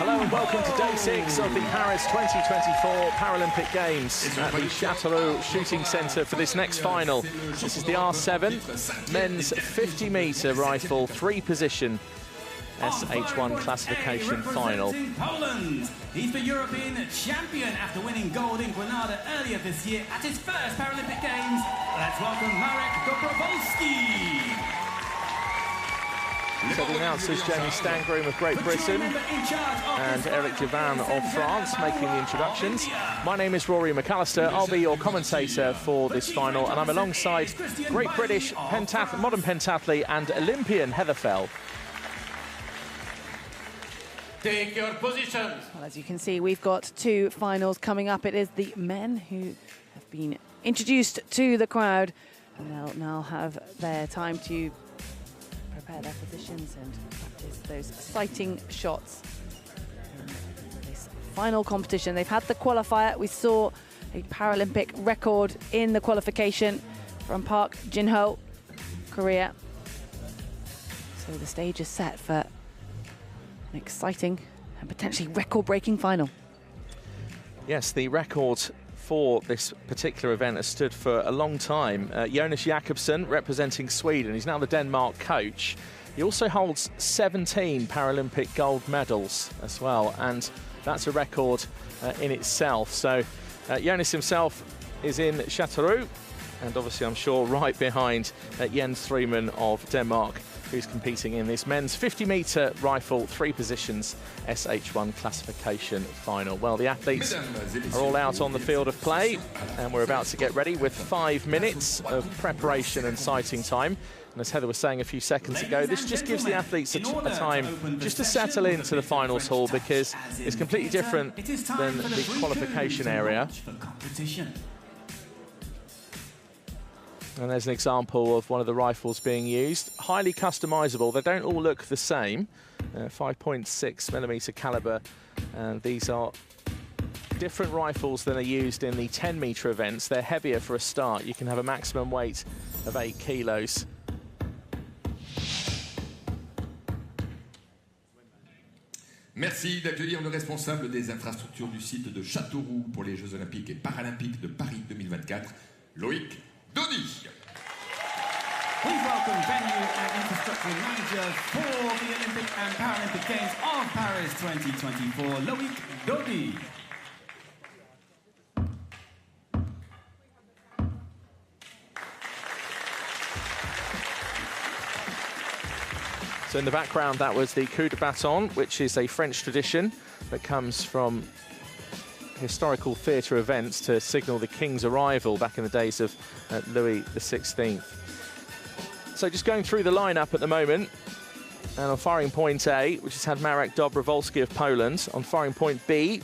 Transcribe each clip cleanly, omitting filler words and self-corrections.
Hello and welcome to day 6 of the Paris 2024 Paralympic Games at the Chateau shooting centre for this next final. This is the R7 men's 50-metre rifle 3-position SH1 classification final. Poland. He's the European champion after winning gold in Grenada earlier this year at his first Paralympic Games. Let's welcome Marek Dobrovolski. So the announcers, Jamie Stangroom of Great Britain and Eric Devan of France making the introductions. My name is Rory McAllister. I'll be your commentator for this final, and I'm alongside Great British modern pentathlete and Olympian Heather Fell. Take your positions. Well, as you can see, we've got 2 finals coming up. It is the men who have been introduced to the crowd, and they'll now have their time to prepare their positions and practice those sighting shots in this final competition. They've had the qualifier. We saw a Paralympic record in the qualification from Park Jin-ho, Korea. So the stage is set for an exciting and potentially record-breaking final. Yes, the record for this particular event has stood for a long time. Jonas Jakobsen representing Sweden. He's now the Denmark coach. He also holds 17 Paralympic gold medals as well, and that's a record in itself. So Jonas himself is in Chateau, and obviously I'm sure right behind Jens Threeman of Denmark, who's competing in this men's 50-metre rifle 3 positions SH1 classification final. Well, the athletes are all out on the field of play, and we're about to get ready with 5 minutes of preparation and sighting time. And as Heather was saying a few seconds ago, this just gives the athletes a time just to settle into the finals hall, because it's completely different than the qualification area. And there's an example of one of the rifles being used. Highly customizable. They don't all look the same. 5.6mm caliber. And these are different rifles than are used in the 10-metre events. They're heavier for a start. You can have a maximum weight of 8 kilos. Merci d'accueillir le responsable des infrastructures du site de Châteauroux pour les Jeux Olympiques et Paralympiques de Paris 2024, Loïc Dodi. Please welcome venue and infrastructure manager for the Olympic and Paralympic Games of Paris 2024, Loïc Dodi. So in the background, that was the coup de baton, which is a French tradition that comes from historical theatre events to signal the King's arrival back in the days of Louis XVI. So just going through the lineup at the moment, and on firing point A, which has had Marek Dobrovolski of Poland. On firing point B,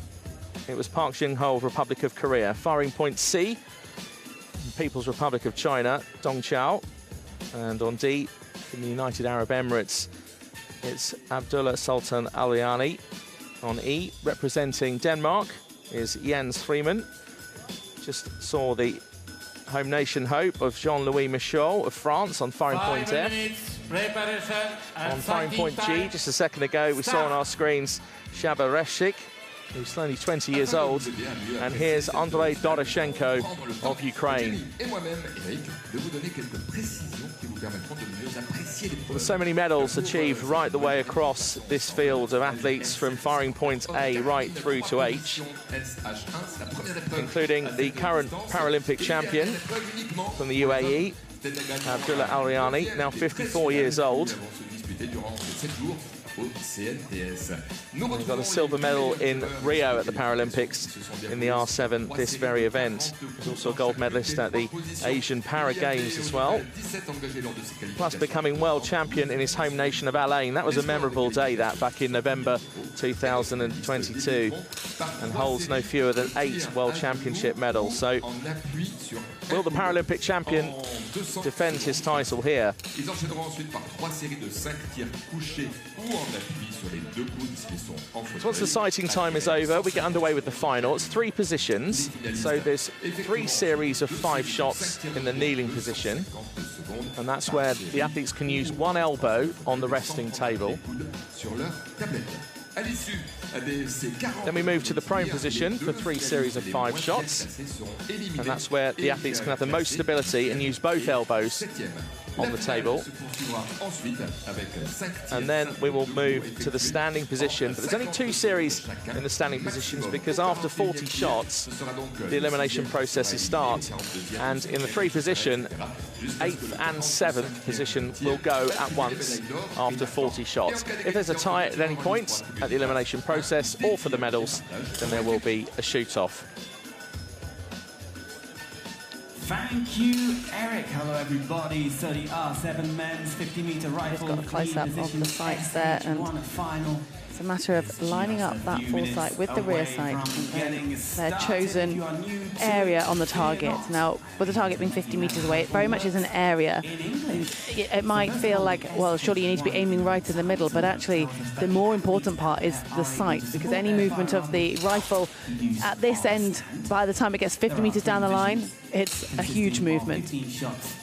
it was Park Jin-ho of Republic of Korea. Firing point C, People's Republic of China, Dong Chao. And on D, in the United Arab Emirates, it's Abdullah Sultan Aliani. On E, representing Denmark, is Jens Threeman. Just saw the home nation hope of Jean-Louis Michaud of France on firing point F. On firing point G, just a second ago, we saw on our screens Shaba Reshik, who's only 20 years old. And here's Andrei Doroshenko of Ukraine. Well, so many medals achieved right the way across this field of athletes, from firing point A right through to H, including the current Paralympic champion from the UAE, Abdullah Aliani, now 54 years old. He got a silver medal in Rio at the Paralympics in the R7, this very event. He's also a gold medalist at the Asian Para Games as well. Plus becoming world champion in his home nation of Alain. That was a memorable day, that, back in November 2022. And holds no fewer than 8 world championship medals. So will the Paralympic champion defend his title here? So once the sighting time is over, we get underway with the final. It's 3 positions, so there's 3 series of 5 shots in the kneeling position, and that's where the athletes can use one elbow on the resting table. Then we move to the prone position for 3 series of 5 shots. And that's where the athletes can have the most stability and use both elbows on the table. And then we will move to the standing position. But there's only 2 series in the standing positions because after 40 shots, the elimination processes start. And in the 3 position, 8th and 7th position will go at once after 40 shots. If there's a tie at any point at the elimination process or for the medals, then there will be a shoot-off. Thank you, Eric. Hello, everybody. So the R7 men's 50-meter rifle. Just got a close-up of the sights there, and it's a matter of lining up that foresight with the rear sight and their chosen area on the target. Now, with the target being 50 meters away, it very much is an area. And it might feel like, well, surely you need to be aiming right in the middle, but actually the more important part is the sight, because any movement of the rifle at this end, by the time it gets 50 meters down the line, it's a huge movement. 15 shots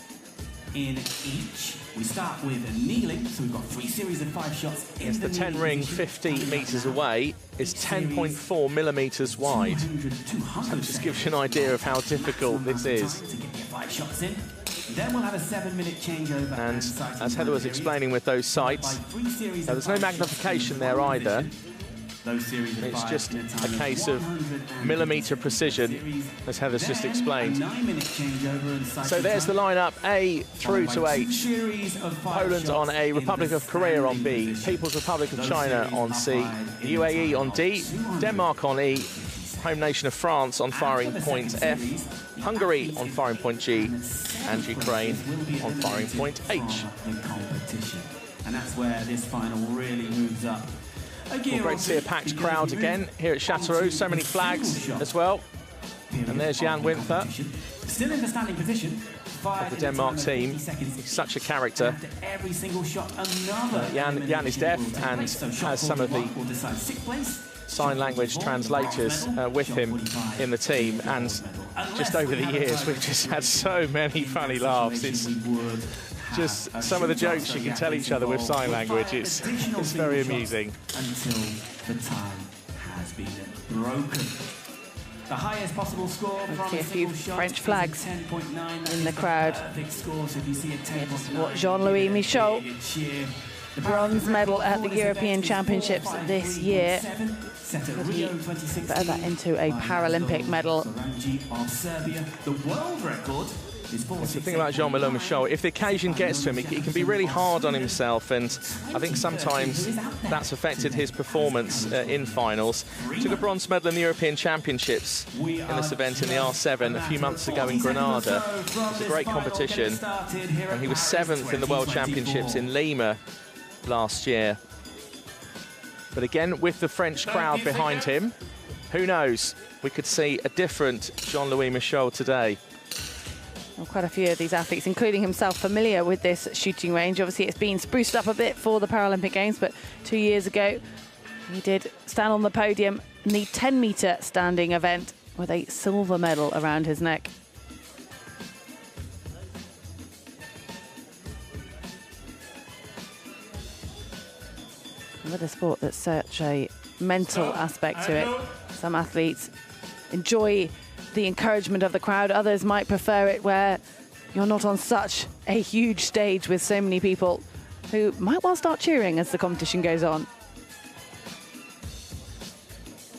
in each. We start with kneeling, so we've got 3 series of 5 shots. Yes, the 10 ring 50 meters away is 10.4 millimeters wide. So it just gives you an idea of how difficult this is. To get your 5 shots in. Then we'll have a 7-minute changeover. And as Heather was explaining with those sights, there's no magnification there either. It's just a case of millimetre precision, as Heather's just explained. So there's the lineup, A through to H. Poland on A, Republic of Korea on B, People's Republic of China on C, UAE on D, Denmark on E, home nation of France on firing point F, Hungary on firing point G, and Ukraine on firing point H. And that's where this final really moves up. Well, great to see a packed crowd again here at Chateau. So many flags as well. And there's Jan Winther. Still in the standing position. Of the Denmark team. He's such a character. Every single shot, another. Jan is deaf and has some of the sign language translators with him in the team. And just over the years, we've just had so many funny laughs. It's just some of the jokes you can tell each other with sign language. It's very amusing. Until the tie has been broken. The highest possible score from a few French flags in the crowd. Yes, what Jean-Louis Michaud, bronze medal at the European Championships this year. Could he better that into a Paralympic medal? The world record. That's the thing about Jean-Louis Michaud. If the occasion gets to him, he can be really hard on himself, and I think sometimes that's affected his performance in finals. He took a bronze medal in the European Championships in this event in the R7 a few months ago in Granada. It was a great competition, and he was 7th in the World Championships in Lima last year. But again, with the French crowd behind him, who knows? We could see a different Jean-Louis Michaud today. Well, quite a few of these athletes, including himself, familiar with this shooting range. Obviously, it's been spruced up a bit for the Paralympic Games, but 2 years ago, he did stand on the podium in the 10-metre standing event with a silver medal around his neck. And with a sport that's such a mental aspect to it, some athletes enjoy the encouragement of the crowd. Others might prefer it where you're not on such a huge stage with so many people who might well start cheering as the competition goes on.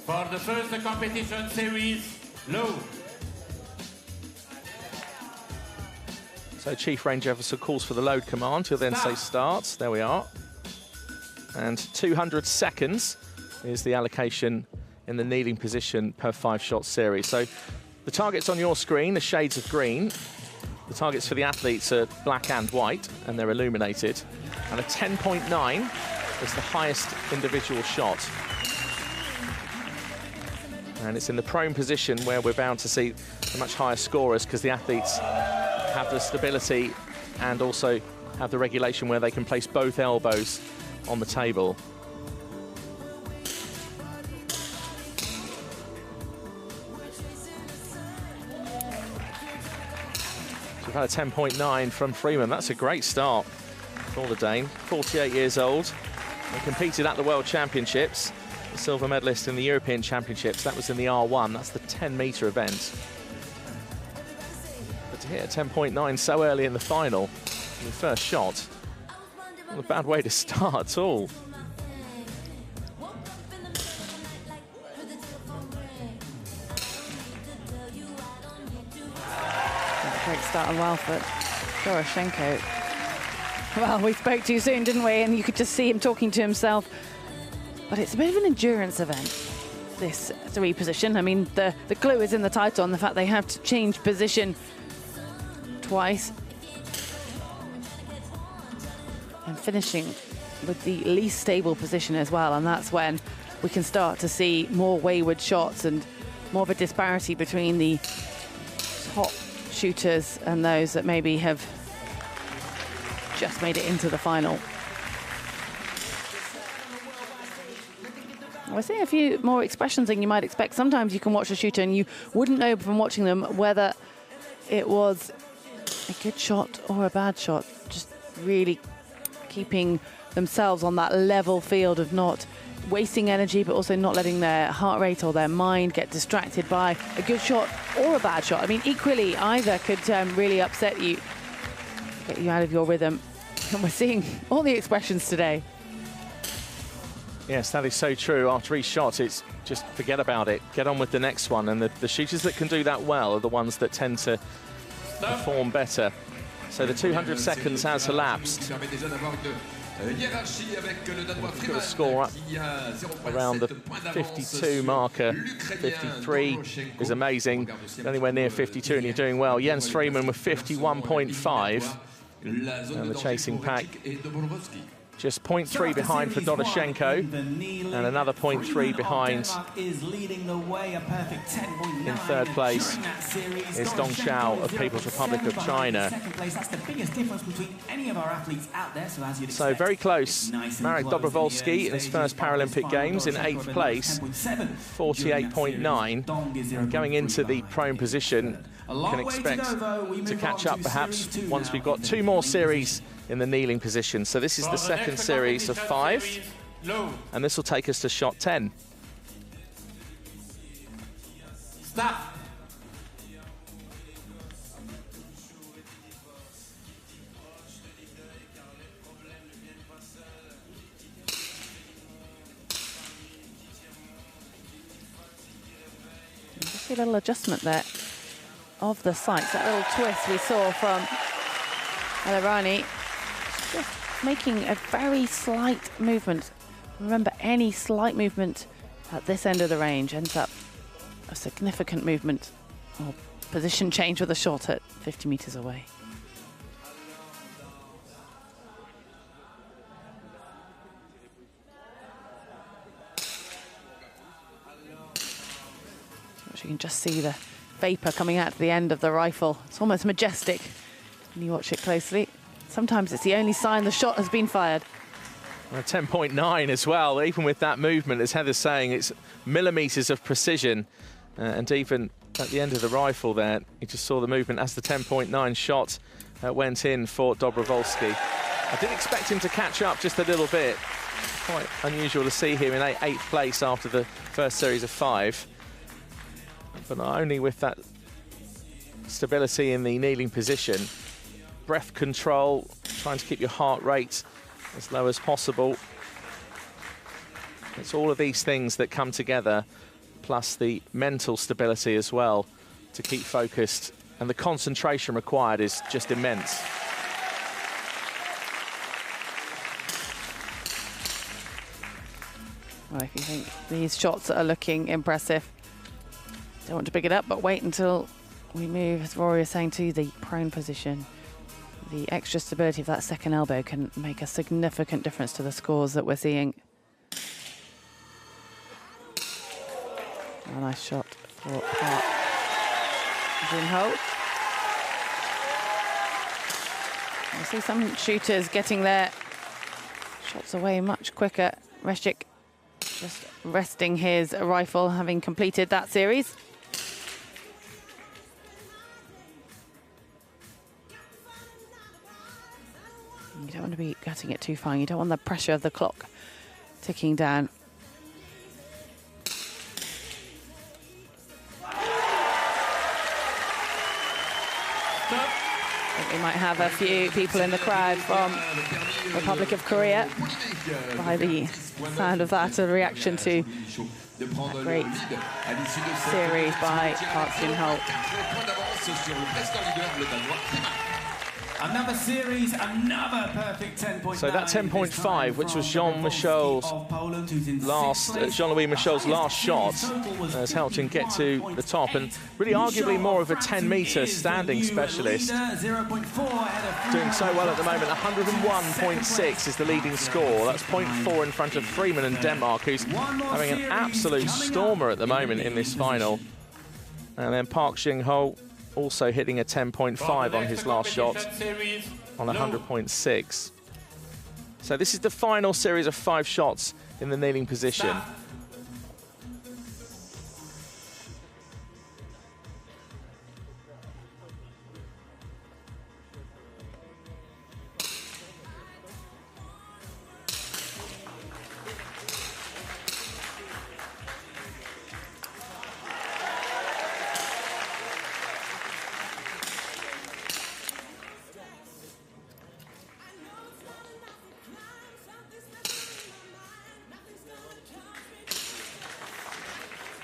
For the first competition series, low. So Chief Range Officer calls for the load command. He'll then say start. There we are. And 200 seconds is the allocation in the kneeling position per 5-shot series. So the targets on your screen are shades of green. The targets for the athletes are black and white, and they're illuminated. And a 10.9 is the highest individual shot. And it's in the prone position where we're bound to see the much higher scorers, because the athletes have the stability and also have the regulation where they can place both elbows on the table. We've had a 10.9 from Freeman. That's a great start for the Dane. 48 years old. He competed at the World Championships. silver medalist in the European Championships. That was in the R1. That's the 10-metre event. But to hit a 10.9 so early in the final, in the first shot, not a bad way to start at all. Great start on well for Doroshenko. Well, we spoke too soon, didn't we? And you could just see him talking to himself. But it's a bit of an endurance event, this 3 position. I mean, the clue is in the title and the fact they have to change position twice. And finishing with the least stable position as well. And that's when we can start to see more wayward shots and more of a disparity between the top shooters and those that maybe have just made it into the final. We're seeing a few more expressions than you might expect. Sometimes you can watch a shooter and you wouldn't know from watching them whether it was a good shot or a bad shot. Just really keeping themselves on that level field of not wasting energy, but also not letting their heart rate or their mind get distracted by a good shot or a bad shot. I mean, equally, either could really upset you, get you out of your rhythm. And we're seeing all the expressions today. Yes, that is so true. After each shot, it's just forget about it. Get on with the next one. And the shooters that can do that well are the ones that tend to perform better. So the 200 seconds has elapsed. We've got a score up around the 52 marker. 53 is amazing. Anywhere near 52 and you're doing well. Jens Freeman with 51.5. And the chasing pack just 0.3 behind for Doroshenko, and another 0.3 behind in third place is Dong Xiao of People's Republic of China. So very close. Marek Dobrovolsky in his first Paralympic Games in 8th place, 48.9. Going into the prone position, can expect to catch up perhaps once we've got 2 more series in the kneeling position. So this is the second series of 5, and this will take us to shot 10. Stop. Just a little adjustment there of the sights, that little twist we saw from El-Irani, just making a very slight movement. Remember, any slight movement at this end of the range ends up a significant movement or position change with a shot at 50 meters away. You can just see the vapor coming out at the end of the rifle. It's almost majestic when you watch it closely. Sometimes it's the only sign the shot has been fired. 10.9 as well. Even with that movement, as Heather's saying, it's millimetres of precision. And even at the end of the rifle there, you just saw the movement as the 10.9 shot went in for Dobrovolsky. I did expect him to catch up just a little bit. Quite unusual to see him in 8th place after the first series of 5. But not only with that stability in the kneeling position, breath control, trying to keep your heart rate as low as possible. It's all of these things that come together, plus the mental stability as well to keep focused. And the concentration required is just immense. Well, if you think these shots are looking impressive, don't want to pick it up, but wait until we move, as Rory is saying, to the prone position. The extra stability of that second elbow can make a significant difference to the scores that we're seeing. A nice shot for Park Jin-ho. I see some shooters getting their shots away much quicker. Reshik just resting his rifle, having completed that series. You don't want to be gutting it too far. You don't want the pressure of the clock ticking down. I think we might have a few people in the crowd from the Republic of Korea by the sound of that, a reaction to that great series by Park Jin-ho. Another series, another perfect 10-point. So that 10.5, which was Jean-Louis Michel's last shot, has helped him get to the top, and really arguably more of a 10-metre standing specialist. Doing so well at the moment. 101.6 is the leading score. That's 0.4 in front of Freeman and Denmark, who's having an absolute stormer at the moment in this final. And then Park Jin-ho also hitting a 10.5 on his last shot on 100.6. So this is the final series of 5 shots in the kneeling position.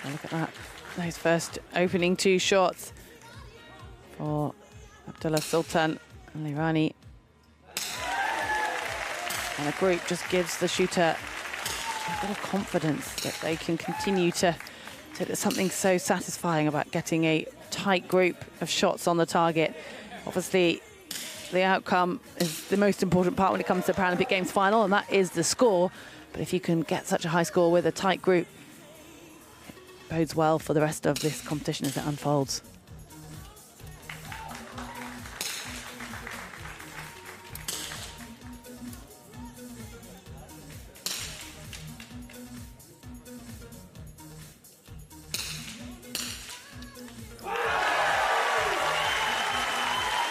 Look at that. Those first opening 2 shots for Abdullah Sultan and Irani. And the group just gives the shooter a bit of confidence that they can continue to there's something so satisfying about getting a tight group of shots on the target. Obviously, the outcome is the most important part when it comes to the Paralympic Games final, and that is the score. But if you can get such a high score with a tight group, bodes well for the rest of this competition as it unfolds.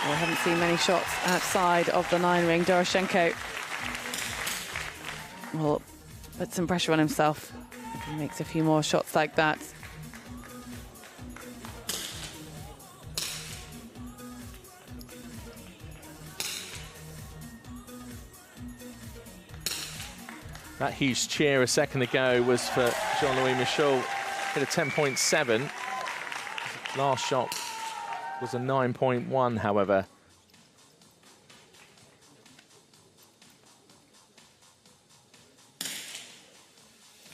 We haven't seen many shots outside of the 9-ring. Doroshenko will put some pressure on himself if he makes a few more shots like that. That huge cheer a second ago was for Jean-Louis Michel. Hit a 10.7. Last shot was a 9.1, however.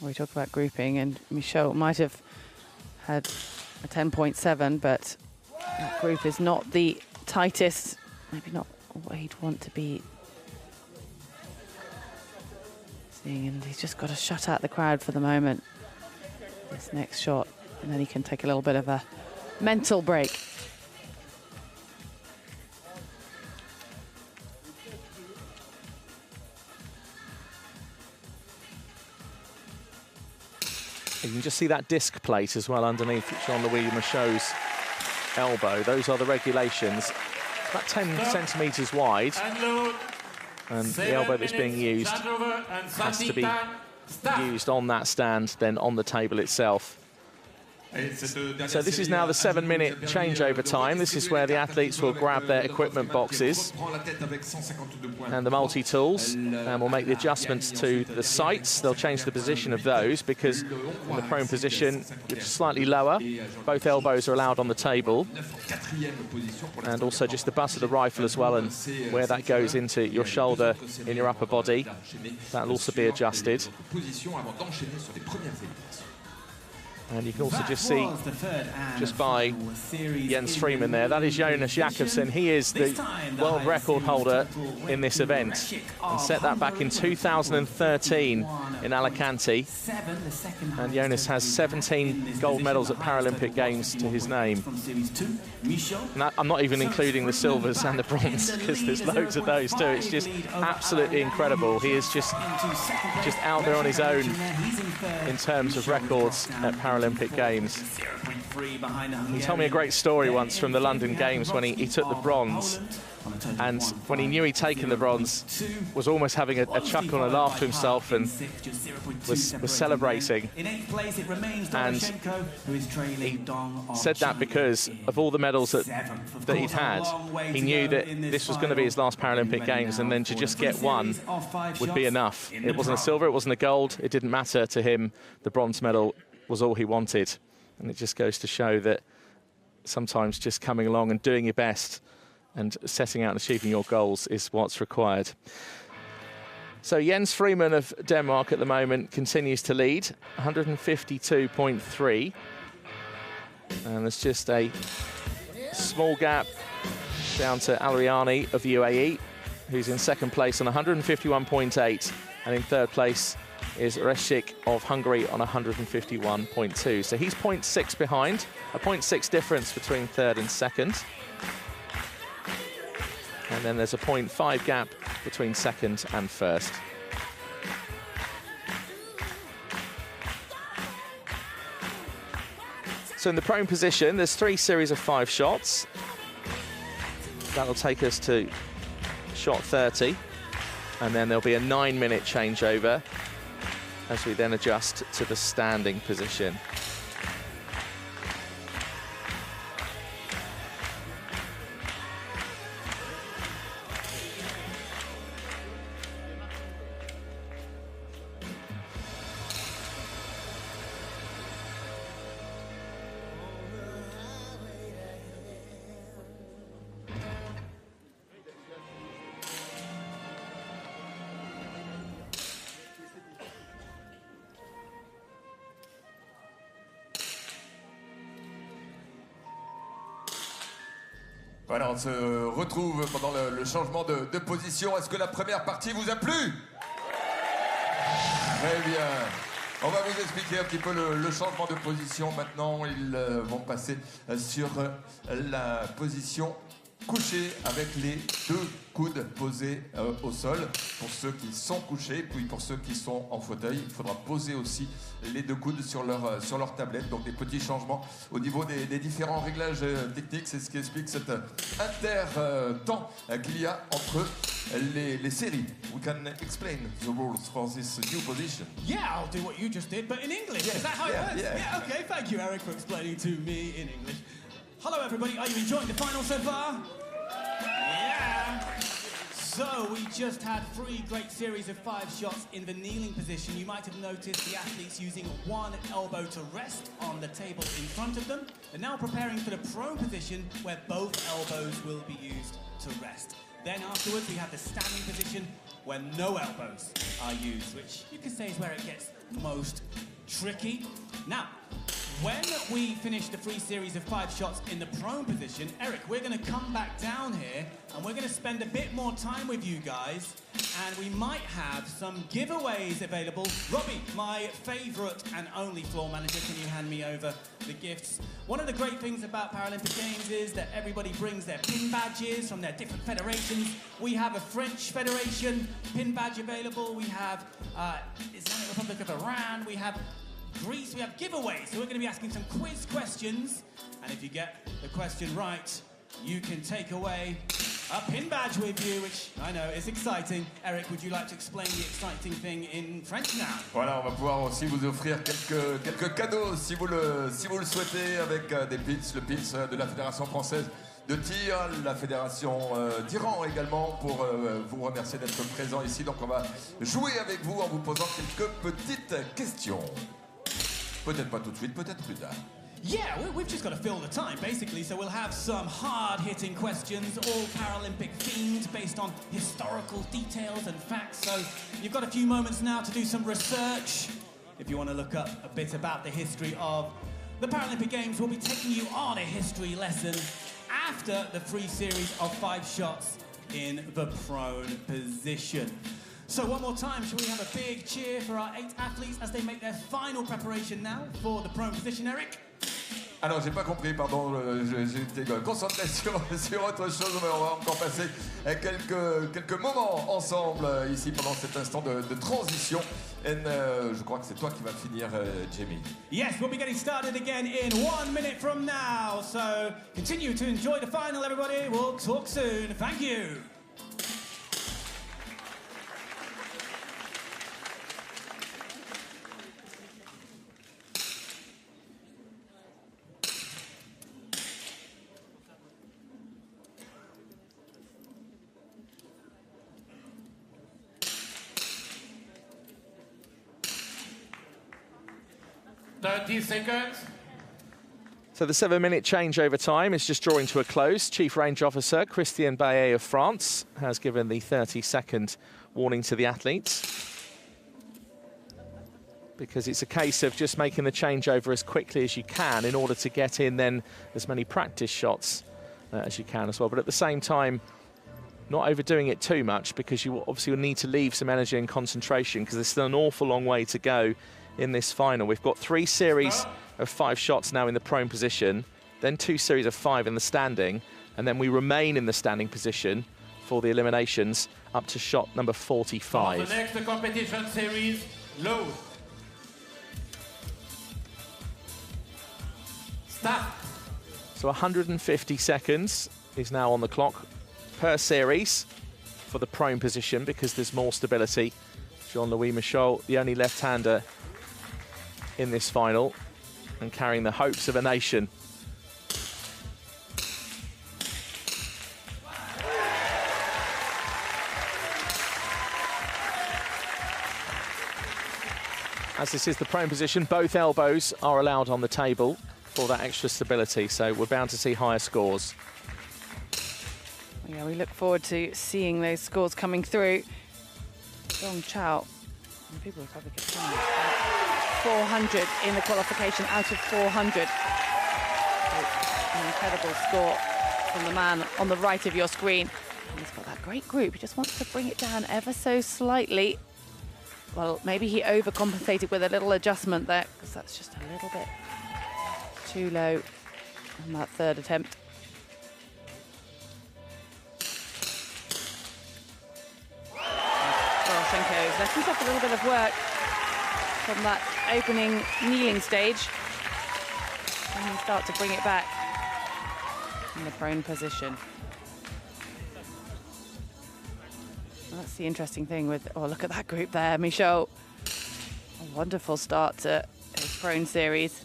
We talk about grouping, and Michel might have had a 10.7, but that group is not the tightest, maybe not what he'd want to be seeing, and he's just got to shut out the crowd for the moment, this next shot, and then he can take a little bit of a mental break. You can just see that disc plate as well underneath Jean-Louis Michel's elbow. Those are the regulations. It's about 10 centimetres wide. And the elbow that's being used has to be used on that stand, then on the table itself. So this is now the 7-minute changeover time. This is where the athletes will grab their equipment boxes and the multi-tools, and will make the adjustments to the sights. They'll change the position of those, because in the prone position, which is slightly lower, both elbows are allowed on the table, and also just the butt of the rifle as well, and where that goes into your shoulder in your upper body, that'll also be adjusted. And you can also just see, just by Jens Freeman there, that is Jonas Jakobsen. He is the world record holder in this event, and set that back in 2013 in Alicante. And Jonas has 17 gold medals at Paralympic Games to his name. And I'm not even including the silvers and the bronze, because there's loads of those too. It's just absolutely incredible. He is just out there on his own in terms of records at Paralympic Paralympic Games. He told me a great story once from the London Games when he took the bronze, and when he knew he'd taken the bronze, was almost having a chuckle and a laugh to himself and was celebrating. And he said that because of all the medals that he'd had, he knew that this was going to be his last Paralympic Games, and then to just get one would be enough. It wasn't a silver, it wasn't a gold, it didn't matter to him. The bronze medal was all he wanted. And it just goes to show that sometimes just coming along and doing your best and setting out and achieving your goals is what's required. So Jens Freeman of Denmark at the moment continues to lead, 152.3. And there's just a small gap down to Alriani of the UAE, who's in second place on 151.8. And in third place is Reshik of Hungary on 151.2. So he's 0.6 behind, a 0.6 difference between third and second. And then there's a 0.5 gap between second and first. So in the prone position, there's 3 series of 5 shots. That'll take us to shot 30. And then there'll be a 9-minute changeover as we then adjust to the standing position. Voilà, on se retrouve pendant le changement de position. Est-ce que la première partie vous a plu? Très bien. On va vous expliquer un petit peu le changement de position. Maintenant, ils vont passer sur la position couchée avec les 2 coudes posés au sol pour ceux qui sont couchés. Puis pour ceux qui sont en fauteuil, il faudra poser aussi les 2 coudes sur leur tablette. Donc des petits changements au niveau des différents réglages techniques. C'est ce qui explique cet inter-temps qu'il y a entre les séries. We can explain the rules for this new position. Yeah, I'll do what you just did, but in English. Yeah, Is that how it works? yeah. Okay, thank you, Eric, for explaining to me in English. Hello, everybody. Are you enjoying the final so far? Yeah. So we just had 3 great series of 5 shots in the kneeling position. You might have noticed the athletes using one elbow to rest on the table in front of them. They're now preparing for the prone position where both elbows will be used to rest. Then afterwards we have the standing position where no elbows are used, which you could say is where it gets most tricky. Now, when we finish the 3 series of 5 shots in the prone position, Eric, we're going to come back down here and we're going to spend a bit more time with you guys, and we might have some giveaways available. Robbie, my favourite and only floor manager, can you hand me over the gifts? One of the great things about Paralympic Games is that everybody brings their pin badges from their different federations. We have a French Federation pin badge available. We have Islamic Republic of Iran. We have Greece. We have giveaways, so we're going to be asking some quiz questions, and if you get the question right, you can take away a pin badge with you, which I know is exciting. Eric, would you like to explain the exciting thing in French now? Voilà, on va pouvoir aussi vous offrir quelques cadeaux si vous le souhaitez, avec des pins, le pins de la Fédération française de tir, la Fédération d'Iran également, pour vous remercier d'être présent ici. Donc on va jouer avec vous en vous posant quelques petites questions. Peut-être pas tout de suite, peut-être plus tard. Yeah, we've just got to fill the time, basically, so we'll have some hard-hitting questions, all Paralympic themed, based on historical details and facts, so you've got a few moments now to do some research. If you want to look up a bit about the history of the Paralympic Games, we'll be taking you on a history lesson after the 3 series of 5 shots in the prone position. So one more time, shall we have a big cheer for our 8 athletes as they make their final preparation now for the prone position, Eric? Ah non, j'ai pas compris, pardon, j'étais concentré sur autre chose, mais on va encore passer quelques moments ensemble ici pendant cet instant de transition. Et je crois que c'est toi qui vas finir, Jamie. Yes, we'll be getting started again in 1 minute from now. So continue to enjoy the final, everybody. We'll talk soon. Thank you. Seconds. So the 7-minute changeover time is just drawing to a close. Chief Range Officer Christian Baillet of France has given the 30-second warning to the athletes, because it's a case of just making the changeover as quickly as you can in order to get in then as many practice shots as you can as well. But at the same time, not overdoing it too much, because you obviously will need to leave some energy and concentration, because there's still an awful long way to go in this final. We've got 3 series of 5 shots now in the prone position, then 2 series of 5 in the standing, and then we remain in the standing position for the eliminations up to shot number 45. For the next competition series, low. Start. So 150 seconds is now on the clock per series for the prone position, because there's more stability. Jean-Louis Michel, the only left-hander in this final, and carrying the hopes of a nation. As this is the prone position, both elbows are allowed on the table for that extra stability, so we're bound to see higher scores. Yeah, we look forward to seeing those scores coming through. Dong Chao, people will probably get 400 in the qualification out of 400. An incredible score from the man on the right of your screen. And he's got that great group. He just wants to bring it down ever so slightly. Well, maybe he overcompensated with a little adjustment there, because that's just a little bit too low on that third attempt. Poroshenko's left himself a little bit of work from that opening kneeling stage, and he'll start to bring it back in the prone position. Well, that's the interesting thing with, oh, look at that group there, Michel. A wonderful start to his prone series.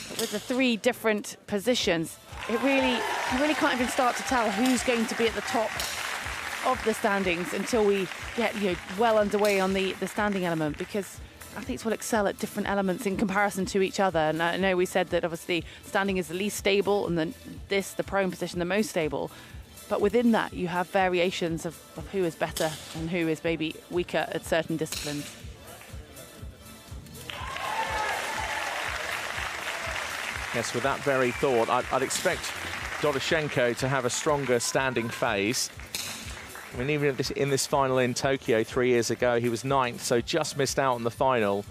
But with the 3 different positions, you really can't even start to tell who's going to be at the top of the standings until we get well underway on the standing element, because athletes will excel at different elements in comparison to each other. And I know we said that obviously standing is the least stable, and then the prone position, the most stable. But within that, you have variations of who is better and who is maybe weaker at certain disciplines. Yes, with that very thought, I'd expect Doroshenko to have a stronger standing phase. I mean, even in this final in Tokyo 3 years ago, he was 9th, so just missed out on the final.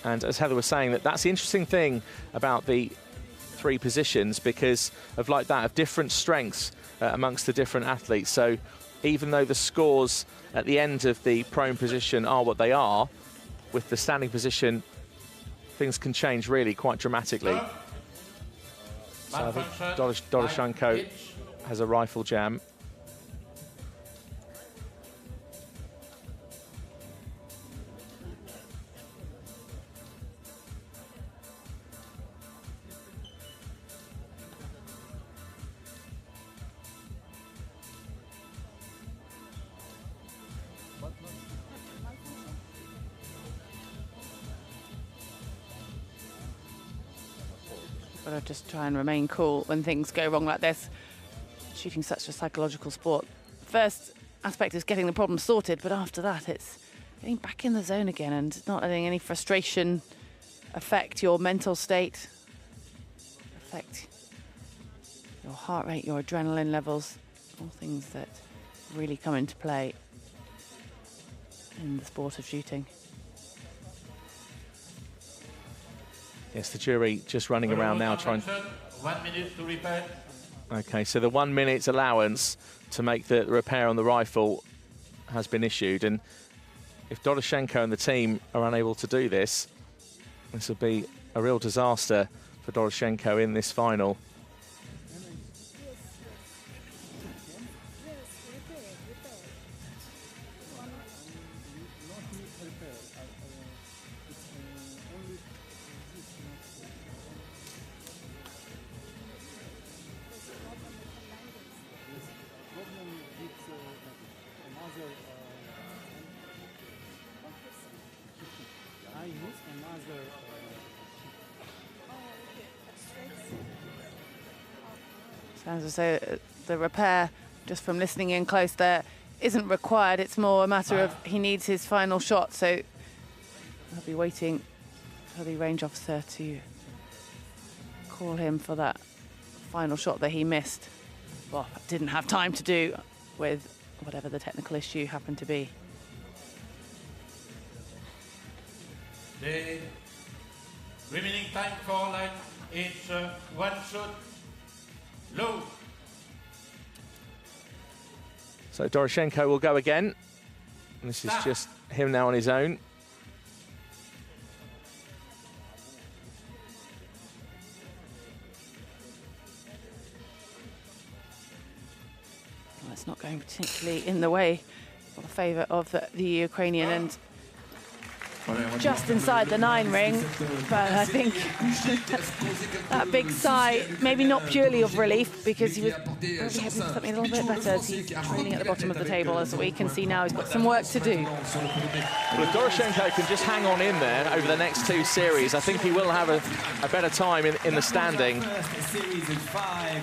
And as Heather was saying, that's the interesting thing about the 3 positions, because of different strengths amongst the different athletes. So even though the scores at the end of the prone position are what they are, with the standing position, things can change really quite dramatically. So I think Doroshenko has a rifle jam. Got to just try and remain cool when things go wrong like this. Shooting such a psychological sport. First aspect is getting the problem sorted, but after that it's getting back in the zone again and not letting any frustration affect your mental state, affect your heart rate, your adrenaline levels, all things that really come into play in the sport of shooting. Yes, the jury just running around now trying... 1 minute to repair. Okay, so the 1 minute allowance to make the repair on the rifle has been issued, and if Doroshenko and the team are unable to do this, this will be a real disaster for Doroshenko in this final. Sounds as though the repair, just from listening in close there, isn't required. It's more a matter of he needs his final shot, so I'll be waiting for the range officer to call him for that final shot that he missed. Well, didn't have time to do with whatever the technical issue happened to be. The remaining time for line is 1 shot. Low. So Doroshenko will go again. And this is just him now on his own. Well, it's not going particularly in the way or the favour of the Ukrainian, and just inside the 9 ring, but I think that big sigh, maybe not purely of relief, because he was probably hoping for something a little bit better as he's trailing at the bottom of the table. As we can see now, he's got some work to do. Well, if Doroshenko can just hang on in there over the next 2 series, I think he will have a better time in the standing.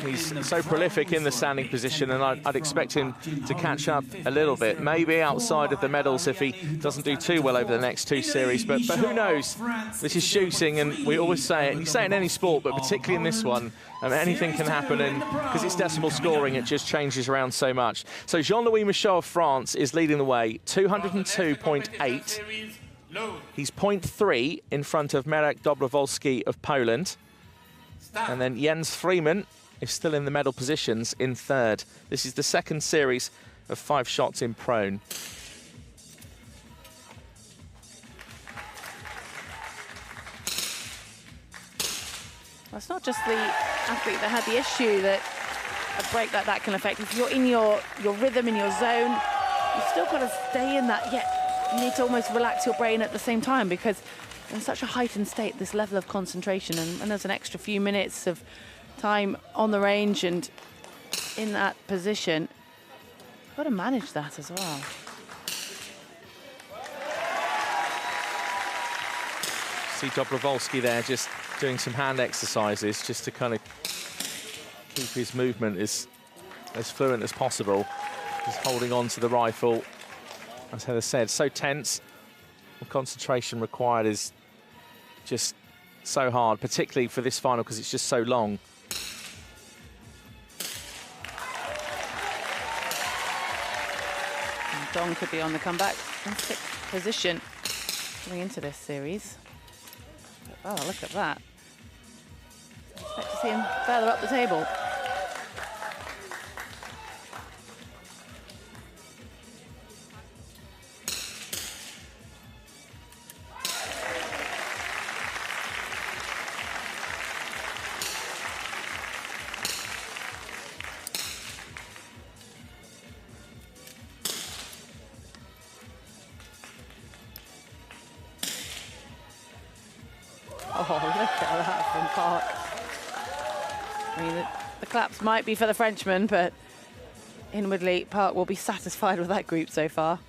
He's so prolific in the standing position, and I'd expect him to catch up a little bit, maybe outside of the medals if he doesn't do too well over the next 2 series, but who knows? This is shooting, and we always say it. You say it in any sport, but particularly in this one, anything can happen, and because it's decimal scoring, it just changes around so much. So Jean-Louis Michaud of France is leading the way, 202.8. He's 0.3 in front of Marek Dobrowolski of Poland. And then Jens Freeman is still in the medal positions in 3rd. This is the 2nd series of 5 shots in prone. Well, it's not just the athlete that had the issue that a break like that can affect. If you're in your rhythm, in your zone, you've still got to stay in that, yet you need to almost relax your brain at the same time, because in such a heightened state, this level of concentration, and there's an extra few minutes of time on the range and in that position. You've got to manage that as well. See Dobrowolski there just doing some hand exercises just to kind of keep his movement as fluent as possible. Just holding on to the rifle. As Heather said, so tense. The concentration required is just so hard, particularly for this final because it's just so long. And Dong could be on the comeback in 6th position going into this series. Oh, look at that. Expect to see him further up the table. Oh, look at that from Park. I mean, the claps might be for the Frenchman, but inwardly, Park will be satisfied with that group so far.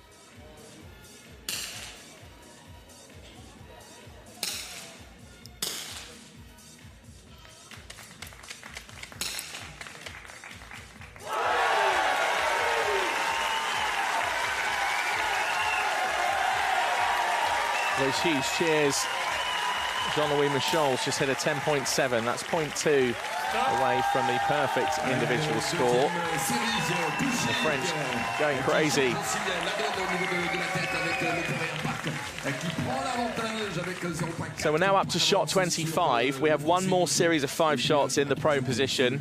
Those huge cheers. Jean-Louis Michaud's just hit a 10.7. That's 0.2 away from the perfect individual score. The French going crazy. So we're now up to shot 25. We have one more series of 5 shots in the prone position.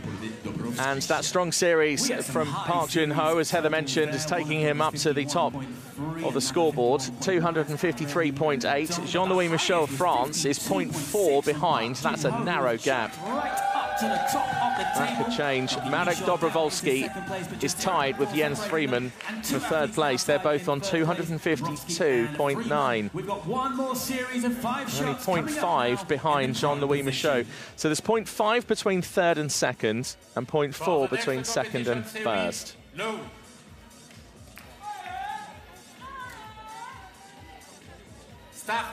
And that strong series from Park Jun-ho, as Heather mentioned, is taking him up to the top of the scoreboard, 253.8. Jean-Louis Michaud of France is 0.4 behind. That's a narrow gap. That could change. Marek Dobrovolsky is tied with Jens Freeman for 3rd place. They're both on 252.9. We've got one more series of 5 shots. Only 0.5 behind Jean-Louis Michaud. So there's 0.5 between 3rd and 2nd, and 0.4 between 2nd and 1st. No. Stop.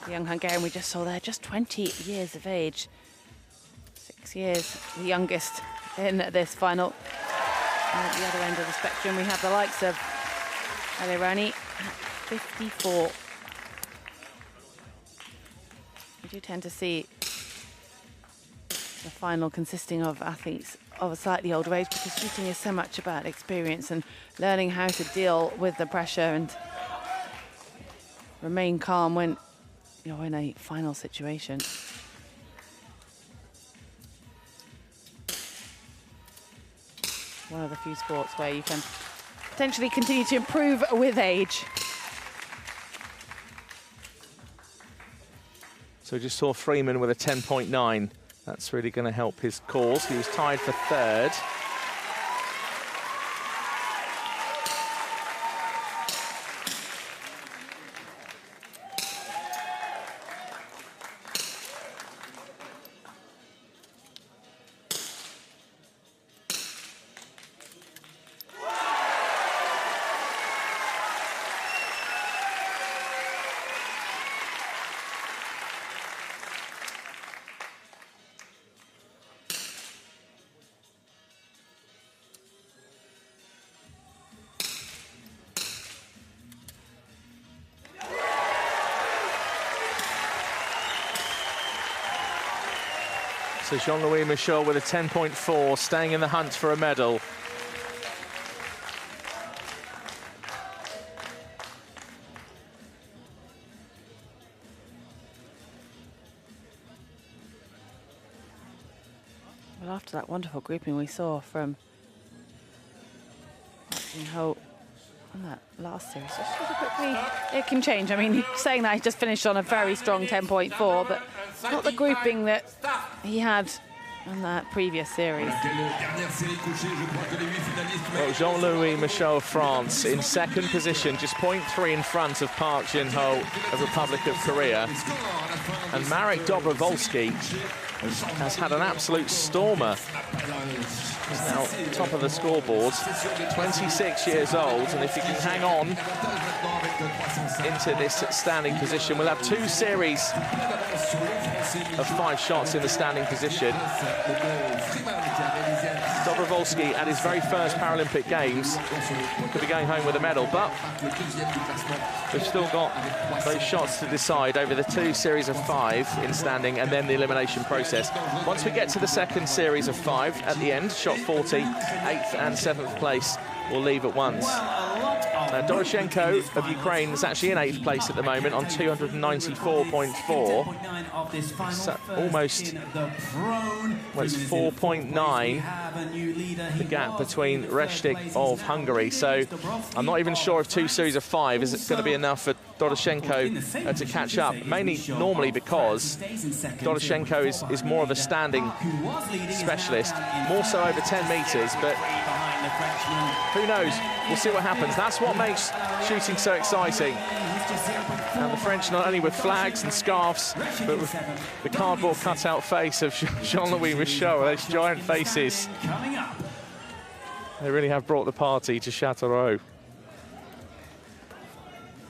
The young Hungarian we just saw there, just 20 years of age. 6 years, the youngest in this final. And at the other end of the spectrum, we have the likes of Elirani at 54. We do tend to see the final consisting of athletes of a slightly older age because shooting is so much about experience and learning how to deal with the pressure and remain calm when you're in a final situation. One of the few sports where you can potentially continue to improve with age. So we just saw Freeman with a 10.9. That's really going to help his cause. He was tied for 3rd. So Jean-Louis Michaud with a 10.4, staying in the hunt for a medal. Well, after that wonderful grouping we saw from Ho on that last series, just really quickly, it can change. I mean, saying that he just finished on a very strong 10.4, but not the grouping that he had on that previous series. Well, Jean-Louis Michaud of France in 2nd position, just 0.3 in front of Park Jin-ho of Republic of Korea. And Marek Dobrovolsky has had an absolute stormer. He's now top of the scoreboard, 26 years old, and if he can hang on into this standing position, we'll have 2 series of 5 shots in the standing position. Dobrovolsky at his very first Paralympic Games could be going home with a medal, but we've still got those shots to decide over the 2 series of 5 in standing and then the elimination process. Once we get to the 2nd series of 5 at the end, shot 40, 8th and 7th place will leave at once. Doroshenko of Ukraine is actually in 8th place at the moment on 294.4. So almost, well, it's 4.9 the gap between Restik of Hungary. So I'm not even sure if 2 series of 5 is going to be enough for Doroshenko to catch up, mainly normally because Doroshenko is more of a standing specialist, more so over 10 metres, but who knows? We'll see what happens. That's what makes shooting so exciting. And the French, not only with flags and scarves, but with the cardboard cutout face of Jean-Louis Michaud, those giant faces. They really have brought the party to Chateau.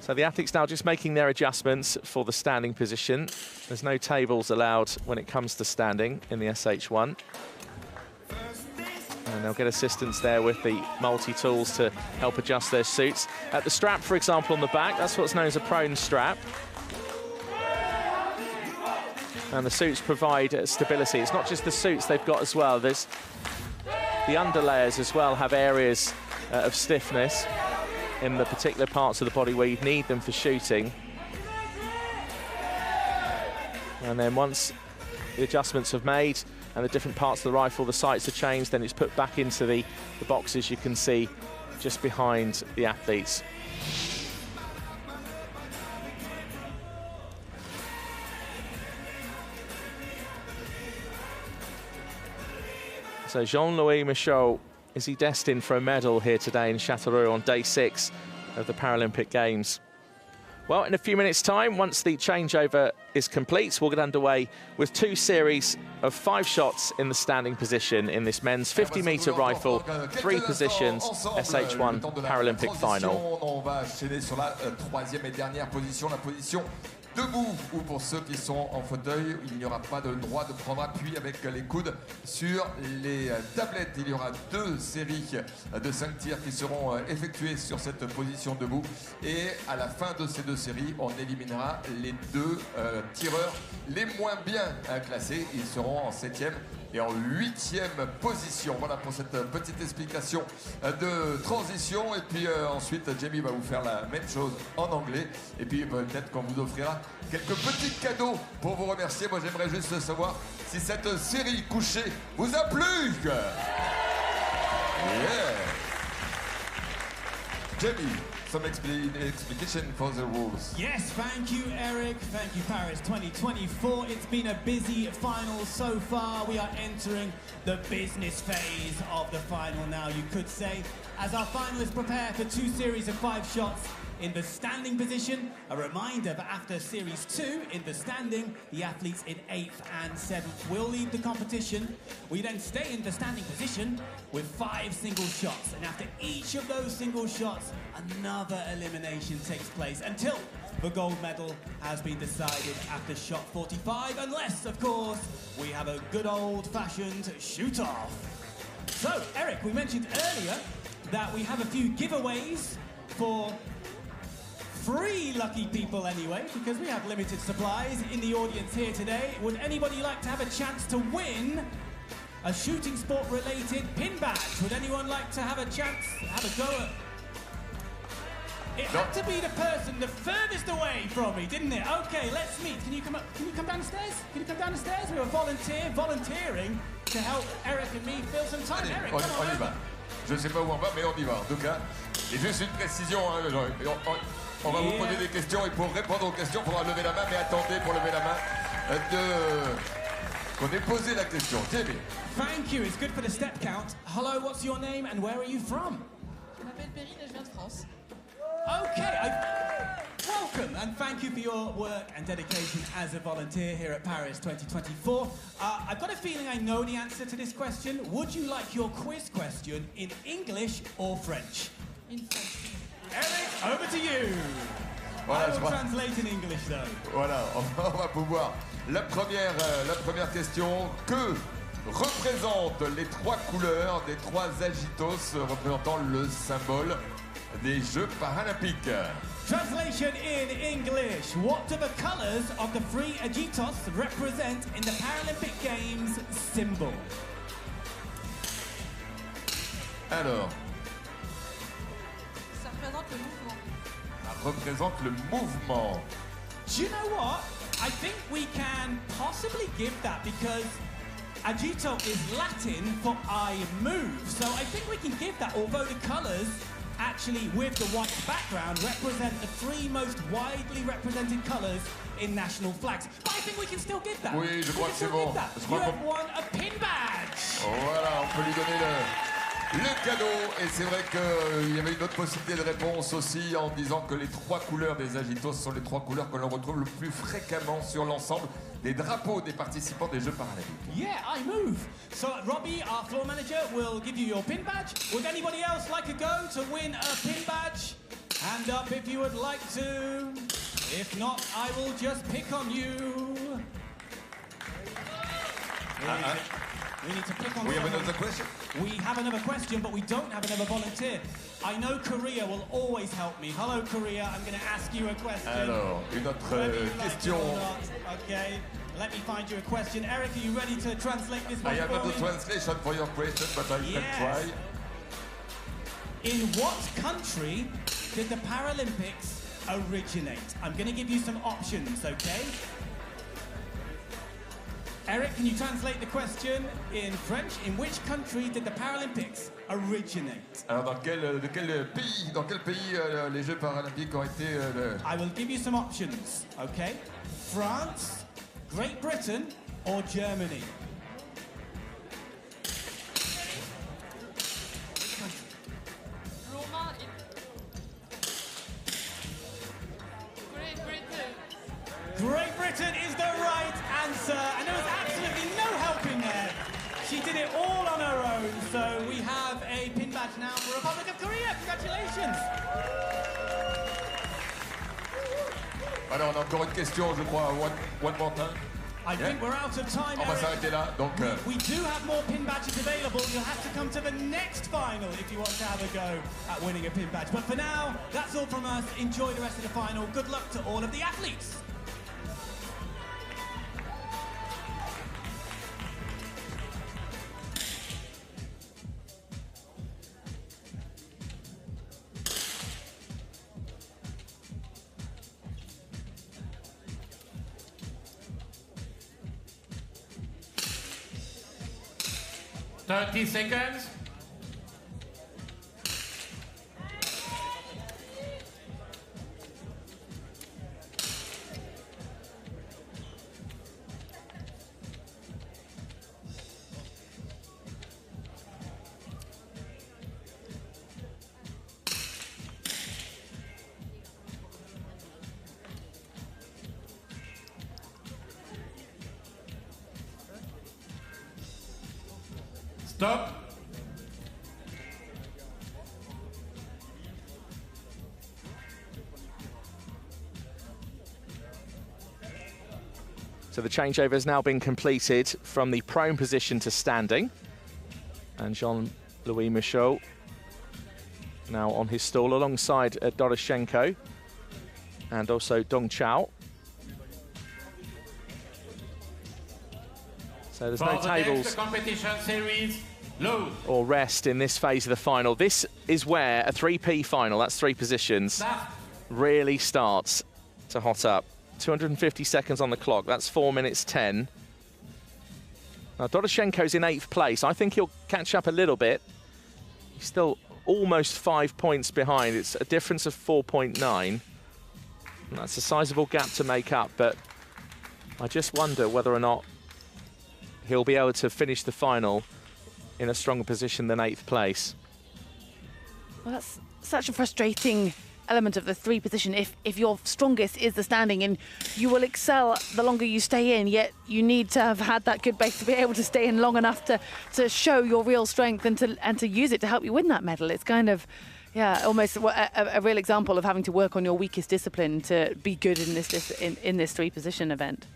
So the athletes now just making their adjustments for the standing position. There's no tables allowed when it comes to standing in the SH1. And they'll get assistance there with the multi-tools to help adjust their suits. At the strap, for example, on the back, that's what's known as a prone strap. And the suits provide stability. It's not just the suits they've got as well. There's the underlayers as well have areas of stiffness in the particular parts of the body where you need them for shooting. And then once the adjustments have made and the different parts of the rifle, the sights are changed, then it's put back into the boxes you can see just behind the athletes. So Jean-Louis Michaud, is he destined for a medal here today in Chateau on day 6 of the Paralympic Games? Well, in a few minutes' time, once the changeover is complete, we'll get underway with 2 series of 5 shots in the standing position in this men's 50-meter rifle, 3 positions, SH1 Paralympic final. On va enchaîner sur la 3e et dernière position, la position debout, ou pour ceux qui sont en fauteuil, il n'y aura pas de droit de prendre appui avec les coudes sur les tablettes. Il y aura 2 séries de 5 tirs qui seront effectués sur cette position debout. Et à la fin de ces 2 séries, on éliminera les 2 tireurs les moins bien classés. Ils seront en 7e et en 8e position. Voilà pour cette petite explication de transition. Et puis ensuite, Jamie va vous faire la même chose en anglais. Et puis peut-être qu'on vous offrira quelques petits cadeaux pour vous remercier. Moi, j'aimerais juste savoir si cette série couchée vous a plu. Yeah. Jamie, some explication for the rules. Yes, thank you, Eric. Thank you, Paris 2024. It's been a busy final so far. We are entering the business phase of the final now, you could say, as our finalists prepare for 2 series of 5 shots in the standing position. A reminder that after Series 2 in the standing, the athletes in 8th and 7th will leave the competition. We then stay in the standing position with 5 single shots. And after each of those single shots, another elimination takes place until the gold medal has been decided after shot 45. Unless, of course, we have a good old-fashioned shoot-off. So, Eric, we mentioned earlier that we have a few giveaways for 3 lucky people anyway, because we have limited supplies in the audience here today. Would anybody like to have a chance to win a shooting sport related pin badge? Would anyone like to have a chance, have a go at... It had to be the person the furthest away from me, didn't it? Okay, let's meet. Can you come up? Can you come down the stairs? Can you come down the stairs? We were volunteering to help Eric and me fill some time. Allez, Eric, on come on. y va. Je ne sais pas où on va, mais on y va en tout cas. Et juste une précision, hein, on va vous poser des questions et pour répondre aux questions, il faudra lever la main, mais attendez pour lever la main qu'on ait posé la question. Jamie. Thank you, it's good for the step count. Hello, what's your name and where are you from? Je m'appelle Perrine et je viens de France. Okay, welcome and thank you for your work and dedication as a volunteer here at Paris 2024. I've got a feeling I know the answer to this question. Would you like your quiz question in English or French? In French. Eric, over to you. Voilà, I will translate in English though. Voilà, on va pouvoir. La première question, que représentent les 3 couleurs des 3 agitos représentant le symbole des Jeux paralympiques? Translation in English. What do the colours of the 3 agitos represent in the Paralympic Games symbol? Alors, Ça représente le mouvement. ça représente le mouvement. Do you know what? I think we can possibly give that because agito is Latin for I move. So I think we can give that, although the colours actually with the white background represent the 3 most widely represented colours in national flags. But I think we can still give that. Oui, je crois que c'est bon. You have won a pin badge. Voilà, on peut lui donner le cadeau. Et c'est vrai qu'il y avait une autre possibilité de réponse aussi en disant que les 3 couleurs des agitos sont les 3 couleurs que l'on retrouve le plus fréquemment sur l'ensemble des drapeaux des participants des Jeux paralympiques. Yeah, I move. So Robbie, our floor manager, will give you your pin badge. Would anybody else like a go to win a pin badge Hand up if you would like to. If not, I will just pick on you. We need to pick on We have someone. another question. We have another question, but we don't have another volunteer. I know Korea will always help me. Hello, Korea. I'm going to ask you a question. Alors, une autre Whether you like it question. or not. Okay, let me find you a question. Eric, are you ready to translate this one I have for not me? a translation for your question, but I Yes. can try. In what country did the Paralympics originate? I'm going to give you some options, okay? Eric, can you translate the question in French? In which country did the Paralympics originate? Alors, dans quel pays les Jeux paralympiques ont été I will give you some options, okay? France, Great Britain, or Germany? Roma in Great Britain. Great Britain is the right answer, and there was absolutely no help in there. She did it all on her own, so we have a pin badge now for Republic of Korea. Congratulations! Alors, on a encore une question, je crois. One more time. I think we're out of time, On va Eric. s'arrêter là. Donc, We do have more pin badges available. You'll have to come to the next final if you want to have a go at winning a pin badge. But for now, that's all from us. Enjoy the rest of the final. Good luck to all of the athletes. Thirty seconds. Stop. So the changeover has now been completed from the prone position to standing. And Jean-Louis Michaud now on his stool alongside Doroshenko and also Dong Chao. So there's no tables Competition series load. or rest in this phase of the final. This is where a 3P final, that's three positions, really starts to hot up. 250 seconds on the clock, that's 4 minutes 10. Now Doroshenko's in 8th place. I think he'll catch up a little bit. He's still almost 5 points behind. It's a difference of 4.9. And that's a sizable gap to make up, but I just wonder whether or not he'll be able to finish the final in a stronger position than 8th place. Well, that's such a frustrating element of the three position. If your strongest is the standing, and you will excel the longer you stay in, yet you need to have had that good base to be able to stay in long enough to show your real strength and to use it to help you win that medal. It's kind of, yeah, almost a real example of having to work on your weakest discipline to be good in this three position event.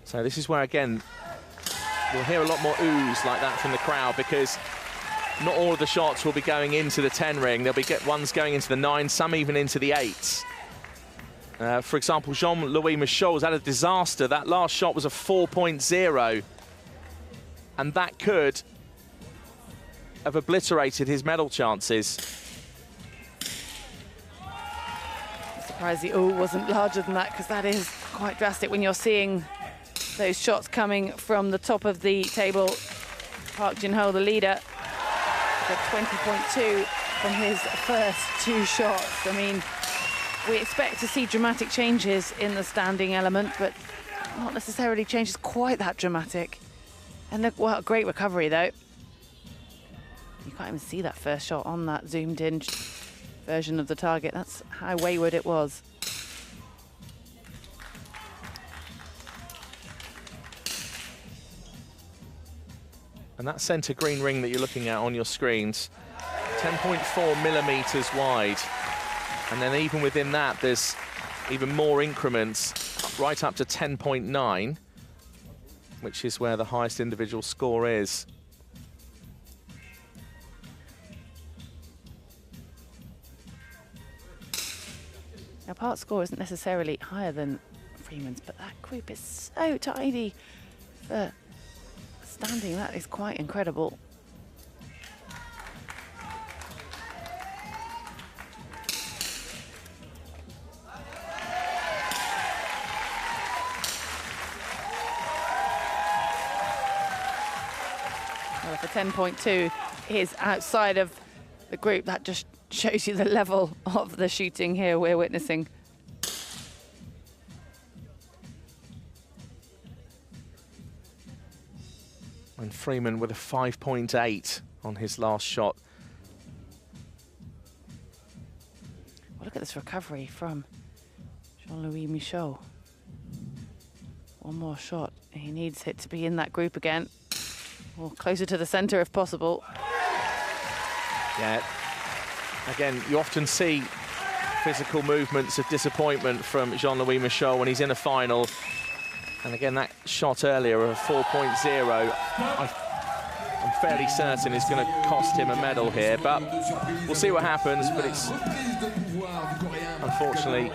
So this is where, again, we'll hear a lot more oohs like that from the crowd, because not all of the shots will be going into the 10 ring. There'll be ones going into the 9, some even into the 8s. For example, Jean-Louis Michaud has had a disaster. That last shot was a 4.0, and that could have obliterated his medal chances. Surprised the ooh wasn't larger than that, because that is quite drastic when you're seeing those shots coming from the top of the table. Park Jin-ho, the leader, got 20.2 from his first two shots. I mean, we expect to see dramatic changes in the standing element, but not necessarily changes quite that dramatic. And look, what a great recovery, though. You can't even see that first shot on that zoomed-in version of the target. That's how wayward it was. And that centre green ring that you're looking at on your screens 10.4 millimeters wide. And then even within that, there's even more increments, right up to 10.9, which is where the highest individual score is. Now, Park's score isn't necessarily higher than Freeman's, but that group is so tidy for standing. That is quite incredible. Well, if a 10.2 is outside of the group, that just shows you the level of the shooting here we're witnessing. And Freeman with a 5.8 on his last shot. Well, look at this recovery from Jean-Louis Michaud. One more shot. He needs it to be in that group again, or closer to the center if possible. Yeah. Again, you often see physical movements of disappointment from Jean-Louis Michaud when he's in a final. And again, that shot earlier of 4.0, I'm fairly certain is going to cost him a medal here, but we'll see what happens. But it's, unfortunately,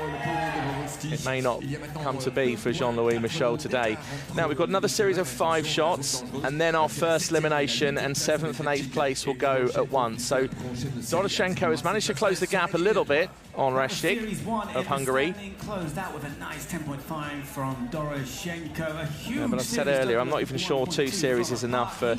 it may not come to be for Jean-Louis Michaud today. Now, we've got another series of 5 shots, and then our first elimination, and 7th and 8th place will go at once. So Doroshenko has managed to close the gap a little bit on Restik of Hungary. Closed out with a nice 10.5 from Doroshenko. A huge Yeah, but I said earlier, I'm not even sure 2 series is enough for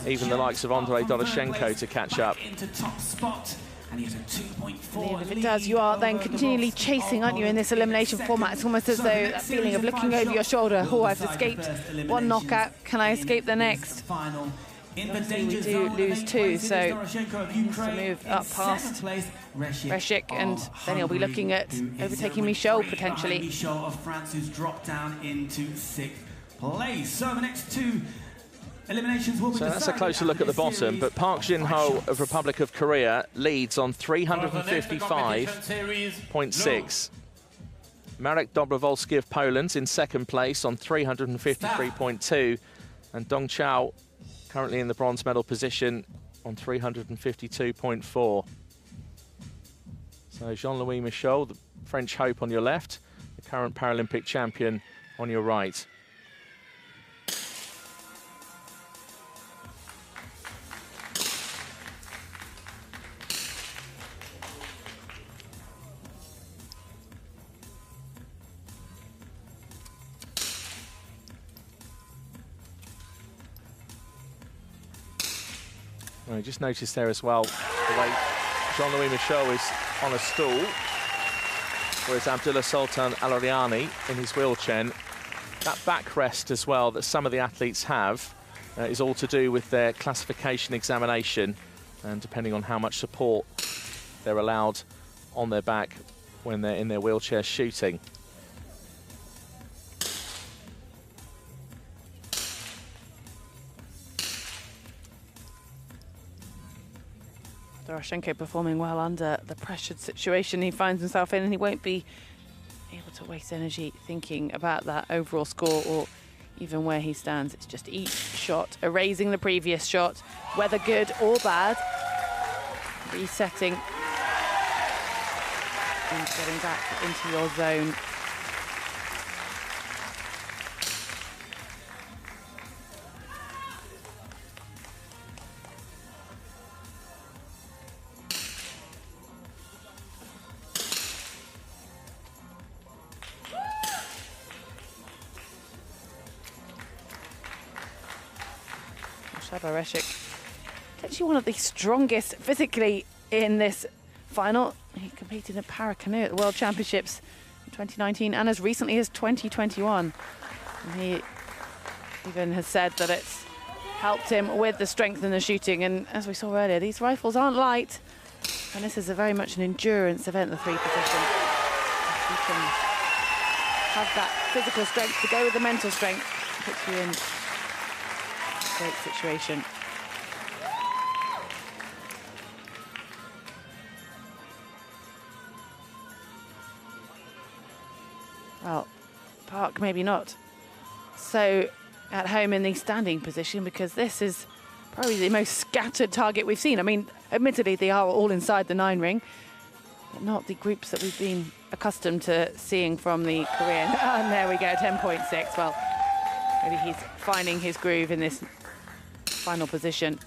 even the likes of Andrei Doroshenko to catch up. Into top spot. And he has a 2.4. And if it does, you are then continually chasing, aren't you, in this elimination format? It's almost as though that feeling of looking over your shoulder. Oh, I've escaped one knockout. Can I escape the next? Obviously, we do lose 2, so needs to move up past Restik, and then he'll be looking at overtaking Michaud potentially. Michaud of France, who's dropped down into 6th place. So the next 2 eliminations will be So that's a closer look at the bottom, but Park Jin-ho of Republic of Korea leads on 355.6. Marek Dobrowolski of Poland in 2nd place on 353.2, and Dong Chao currently in the bronze medal position on 352.4. So Jean-Louis Michaud, the French hope on your left, the current Paralympic champion on your right. I just noticed there as well, the way Jean-Louis Michaud is on a stool, whereas Abdullah Sultan Al-Ariani in his wheelchair. That backrest as well that some of the athletes have is all to do with their classification examination, and depending on how much support they're allowed on their back when they're in their wheelchair shooting. Doroshenko performing well under the pressured situation he finds himself in, and he won't be able to waste energy thinking about that overall score or even where he stands. It's just each shot erasing the previous shot, whether good or bad, resetting and getting back into your zone. Restik, actually one of the strongest physically in this final. He competed in para-canoe at the World Championships in 2019 and as recently as 2021. And he even has said that it's helped him with the strength and the shooting. And as we saw earlier, these rifles aren't light. And this is very much an endurance event, the 3 position. You can have that physical strength to go with the mental strength, puts you in great situation. well, Park maybe not so at home in the standing position, because this is probably the most scattered target we've seen. I mean, admittedly, they are all inside the 9 ring, but not the groups that we've been accustomed to seeing from the Korean. And there we go, 10.6. Well, maybe he's finding his groove in this final position.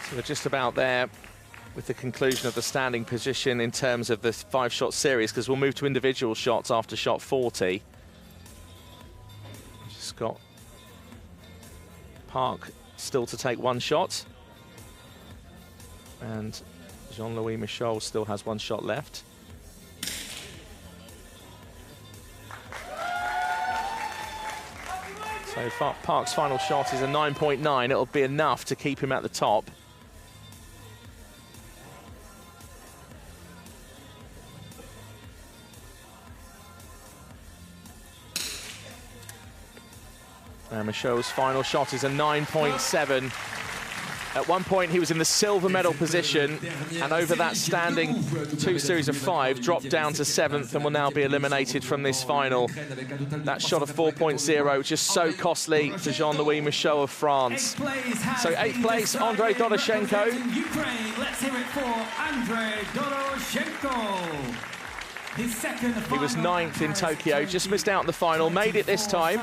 So we're just about there with the conclusion of the standing position in terms of the 5-shot series, because we'll move to individual shots after shot 40. Just got Park still to take 1 shot, and Jean-Louis Michel still has 1 shot left. So Park's final shot is a 9.9. It'll be enough to keep him at the top. And Michel's final shot is a 9.7. At one point, he was in the silver medal position, and over that standing 2 series of 5, dropped down to 7th and will now be eliminated from this final. That shot of 4.0, just so costly for Jean-Louis Michel of France. So 8th place, Andrei Doroshenko. Ukraine, let's hear it for Andrei Doroshenko. His second He was 9th in Tokyo, just missed out in the final, made it this time.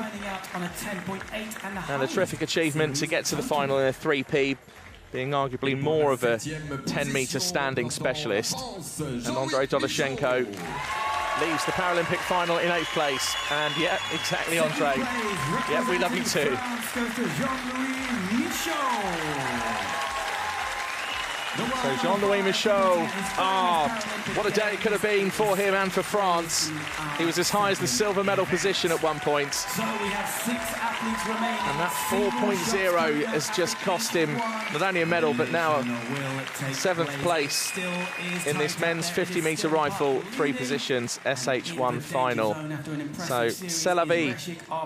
And a terrific achievement to get to the final in a 3P, being arguably more of a 10-metre standing specialist. And Andrei Doroshenko leaves the Paralympic final in 8th place. And yeah, exactly, Andrei. Yeah, we love you too. So Jean-Louis Michel, what a day it could have been for him and for France. He was as high as the silver medal position at one point. So we have 6 athletes remaining. And that 4.0 has just cost him not only a medal, but now 7th place in this men's 50-metre rifle 3 positions SH1 final. So c'est la vie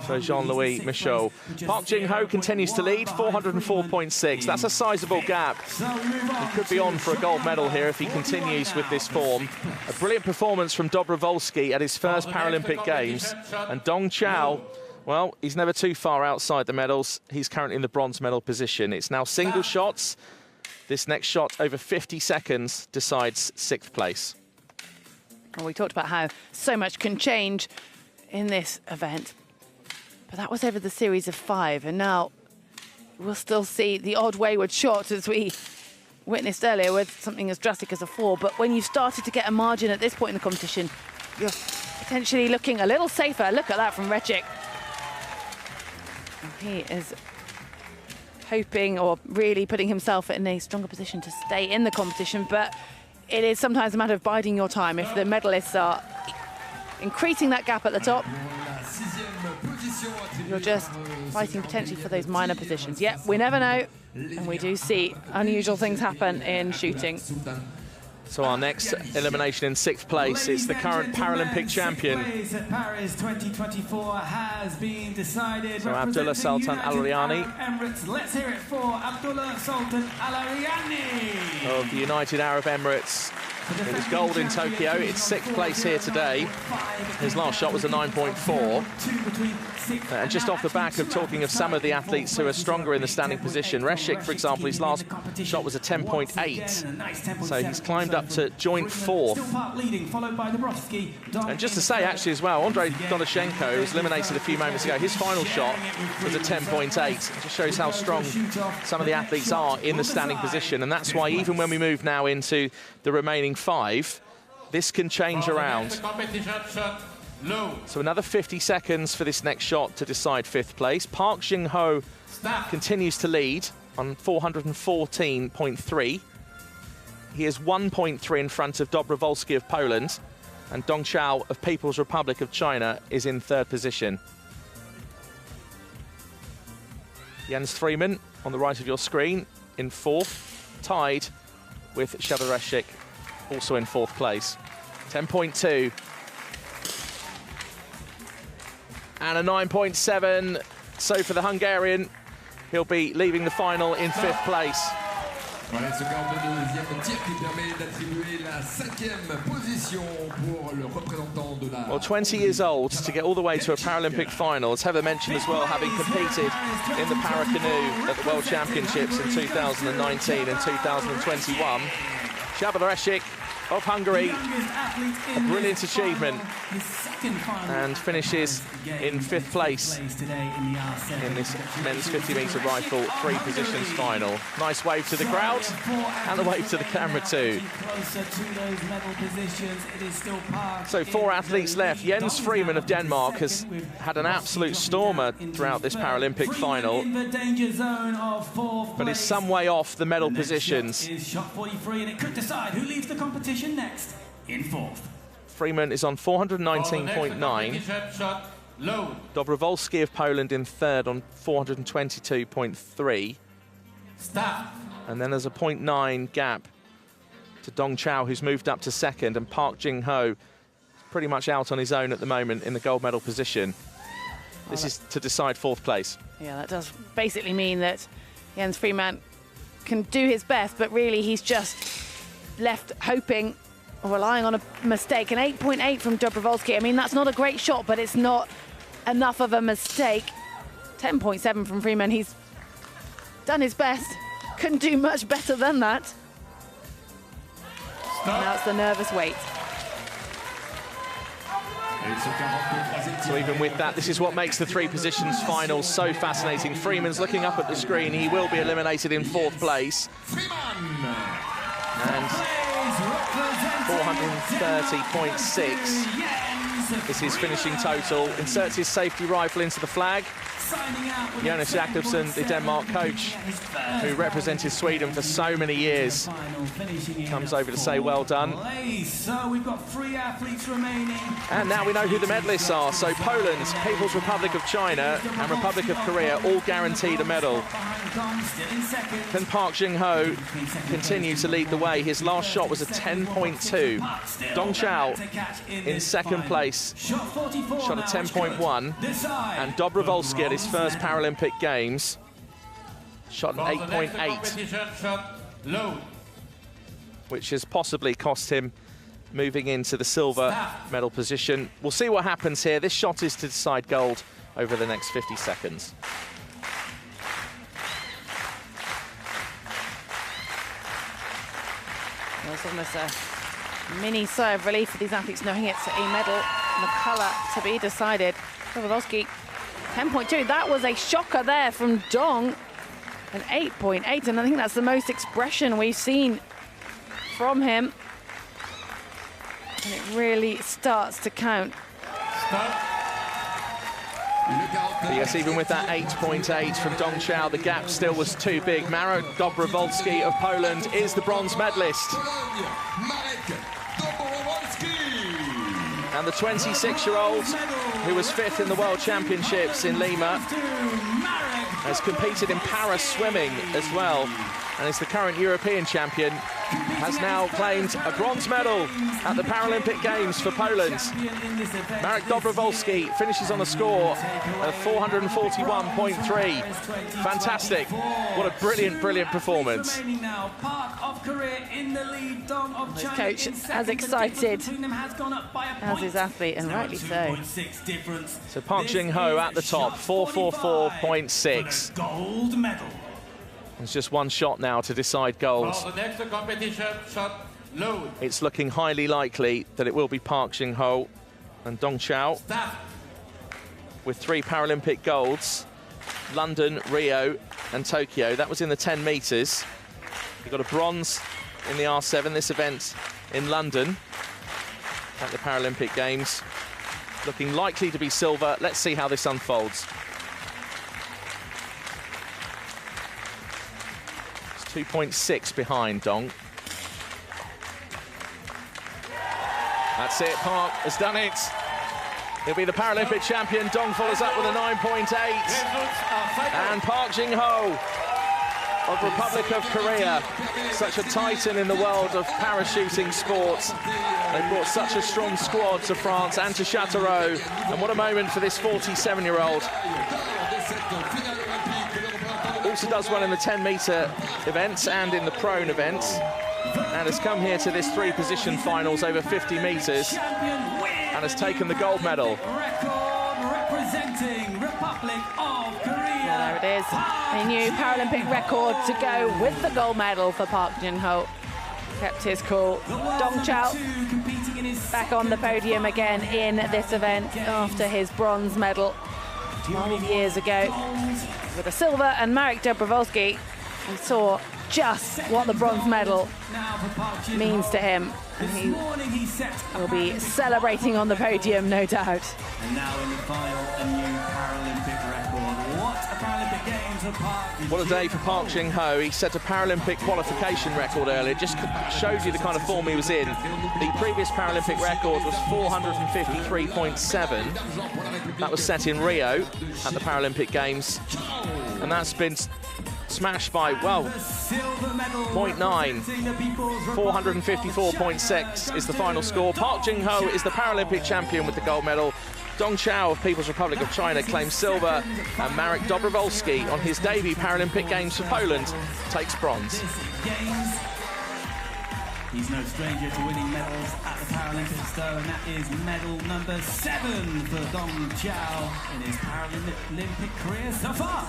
for Jean-Louis Michel. Park Jing-ho continues to lead, 404.6. That's a sizable gap. He could be on for a gold medal here if he continues with this form. A brilliant performance from Dobrovolsky at his first Paralympic Games. And Dong Chao, well, he's never too far outside the medals. He's currently in the bronze medal position. It's now single shots. This next shot over 50 seconds decides 6th place. Well, we talked about how so much can change in this event, but that was over the series of 5, and now we'll still see the odd wayward shot as we witnessed earlier with something as drastic as a 4. But when you've started to get a margin at this point in the competition, you're potentially looking a little safer. Look at that from Rechik. He is hoping, or really putting himself in a stronger position to stay in the competition, but it is sometimes a matter of biding your time. If the medalists are increasing that gap at the top, you're just fighting potentially for those minor positions. Yep, we never know, and we do see unusual things happen in shooting. So our next elimination in 6th place is the current Paralympic champion. At Paris 2024 has been decided. So Abdullah Sultan Al-Riani. Let's hear it for Abdullah Sultan Al-Riani Of the United Arab Emirates. It was gold in Tokyo. It's 6th place here today. His last shot was a 9.4. And just off the back of talking of some of the athletes who are stronger in the standing position, Rechik, for example, his last shot was a 10.8. So he's climbed up to joint 4th. And just to say, actually, as well, Andrei Doroshenko, who was eliminated a few moments ago, his final shot was a 10.8. It just shows how strong some of the athletes are in the standing position. And that's why even when we move now into the remaining 5, this can change around. So another 50 seconds for this next shot to decide 5th place. Park Jing-ho continues to lead on 414.3. He is 1.3 in front of Dobrovolsky of Poland, and Dong Chao of People's Republic of China is in 3rd position. Jens Freeman on the right of your screen in 4th, tied with Shadow Rechik, also in 4th place. 10.2. And a 9.7. So for the Hungarian, he'll be leaving the final in 5th place. Voilà ce 42e tir qui permet d'attribuer la 5e position pour le représentant de la... Well, 20 years old to get all the way to a Paralympic final. As Heather mentioned as well, having competed in the para-canoe at the World Championships in 2019 and 2021. Shabalashik of Hungary, a brilliant achievement, and finishes in 5th place in this men's 50-metre rifle 3 positions final. Nice wave to the crowd and the wave to the camera too. So 4 athletes left. Jens Freeman of Denmark has had an absolute stormer throughout this Paralympic final, but is some way off the medal positions. Shot 43, and it could decide who leaves the competition next in 4th. Freeman is on 419.9. Dobrowolski of Poland in 3rd on 422.3. And then there's a 0.9 gap to Dong Chao, who's moved up to 2nd, and Park Jing-ho pretty much out on his own at the moment in the gold medal position. This is to decide 4th place. Yeah, that does basically mean that Jens Freeman can do his best, but really he's just left hoping or relying on a mistake. An 8.8 from Dobrowolski. I mean, that's not a great shot, but it's not enough of a mistake. 10.7 from Freeman. He's done his best. Couldn't do much better than that. Now it's the nervous wait. So even with that, this is what makes the 3 positions final so fascinating. Freeman's looking up at the screen. He will be eliminated in 4th place. And 430.6 is his finishing total. Inserts his safety rifle into the flag. Jonas Jakobsen, the Denmark coach, who represented Sweden for so many years, comes over to say well done. So we've got 3 athletes remaining. And now we know who the medalists are. So Poland, People's Republic of China and Republic of Korea all guaranteed a medal. Can Park Jing-ho continue to lead the way? His last shot was a 10.2. Dong Chao in 2nd place, shot a 10.1. And Dobrowolski at his first Paralympic Games shot an 8.8, which has possibly cost him moving into the silver medal position. We'll see what happens here. This shot is to decide gold over the next 50 seconds. It's almost a mini sigh of relief for these athletes, knowing it's a medal and the colour to be decided. Dobrowolski, 10.2. That was a shocker there from Dong. An 8.8, and I think that's the most expression we've seen from him. And it really starts to count. But yes, even with that 8.8 from Dong Chao, the gap still was too big. Marek Dobrowolski of Poland is the bronze medalist. And the 26-year-old, who was 5th in the World Championships in Lima, has competed in para-swimming as well, and is the current European champion, has now claimed a bronze medal at the Paralympic Games for Poland. Marek Dobrowolski finishes on a score of 441.3. Fantastic. What a brilliant, brilliant performance. His coach as excited as his athlete, and rightly so. So Park Jing-ho at the top, 444.6. Gold medal. There's just one shot now to decide gold. For the next competition, shot load. It's looking highly likely that it will be Park Jing-ho and Dong Chao with 3 Paralympic golds. London, Rio and Tokyo. That was in the 10 metres. He got a bronze in the R7, this event in London at the Paralympic Games. Looking likely to be silver. Let's see how this unfolds. 2.6 behind Dong. That's it, Park has done it. He'll be the Paralympic champion. Dong follows up with a 9.8. And Park Jing-ho of Republic of Korea, such a titan in the world of parachuting sports. They brought such a strong squad to France and to Chateau. And what a moment for this 47-year-old. Also does well in the 10-metre events and in the prone events, and has come here to this 3-position finals over 50 metres and has taken the gold medal. Record representing Republic of Korea. Well, there it is. A new Paralympic record to go with the gold medal for Park Jin-ho. Kept his cool. Dong Chao back on the podium again in this event after his bronze medal 12 years ago with a silver, and Marek Dobrovolsky, we saw just what the bronze medal means to him. And he will be celebrating on the podium, no doubt. And now in the final, a new Paralympic record. What a Paralympic Games for Park. What a day for Park Jin-ho. He set a Paralympic qualification record earlier. Just shows you the kind of form he was in. The previous Paralympic record was 453.7. That was set in Rio at the Paralympic Games. And that's been smashed by, well, 0.9. 454.6 is the final score. Park Jin-ho is the Paralympic champion with the gold medal. Dong Chao of People's Republic of China claims silver, and Marek Dobrovolsky on his debut Paralympic Games for Poland takes bronze. He's no stranger to winning medals at the Paralympics, though, and that is medal number 7 for Dong Chao in his Paralympic career so far.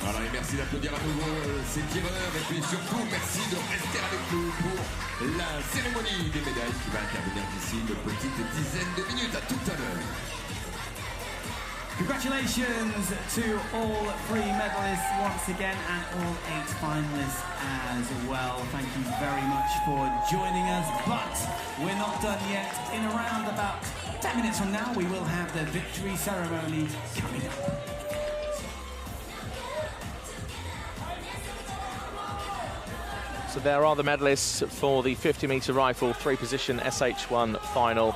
Voilà, et merci d'applaudir à nouveau ces tireurs, et puis surtout merci de rester avec nous pour la cérémonie des médailles qui va intervenir d'ici une petite dizaine de minutes. À tout à l'heure. Congratulations to all 3 medalists once again, and all 8 finalists as well. Thank you very much for joining us, but we're not done yet. In around about 10 minutes from now, we will have the victory ceremony coming up. So there are the medalists for the 50-metre rifle 3-position SH1 final.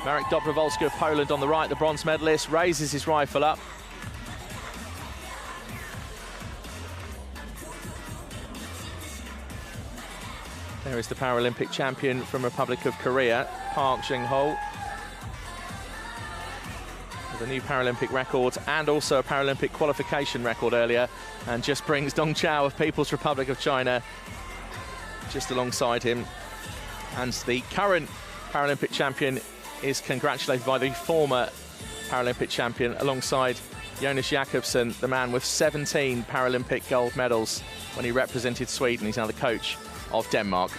Marek Dobrovolsky of Poland on the right, the bronze medalist, raises his rifle up. There is the Paralympic champion from Republic of Korea, Park Jin-ho, with a new Paralympic record and also a Paralympic qualification record earlier, and just brings Dong Chao of People's Republic of China just alongside him. And the current Paralympic champion is congratulated by the former Paralympic champion alongside Jonas Jakobsen, the man with 17 Paralympic gold medals when he represented Sweden. He's now the coach of Denmark.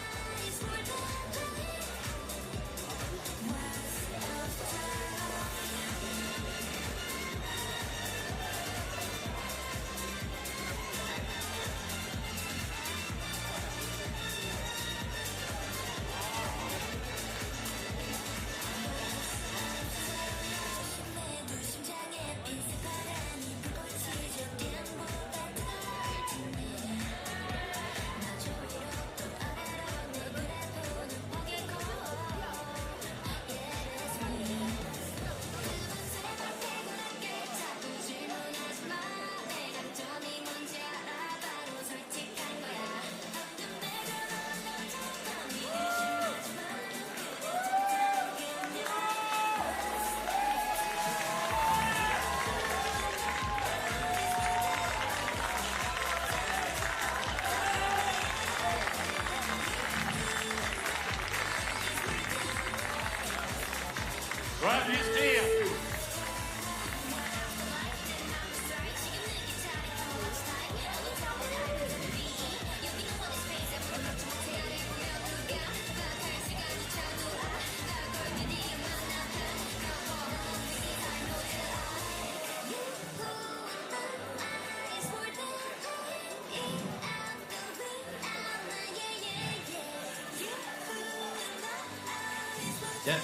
Yeah.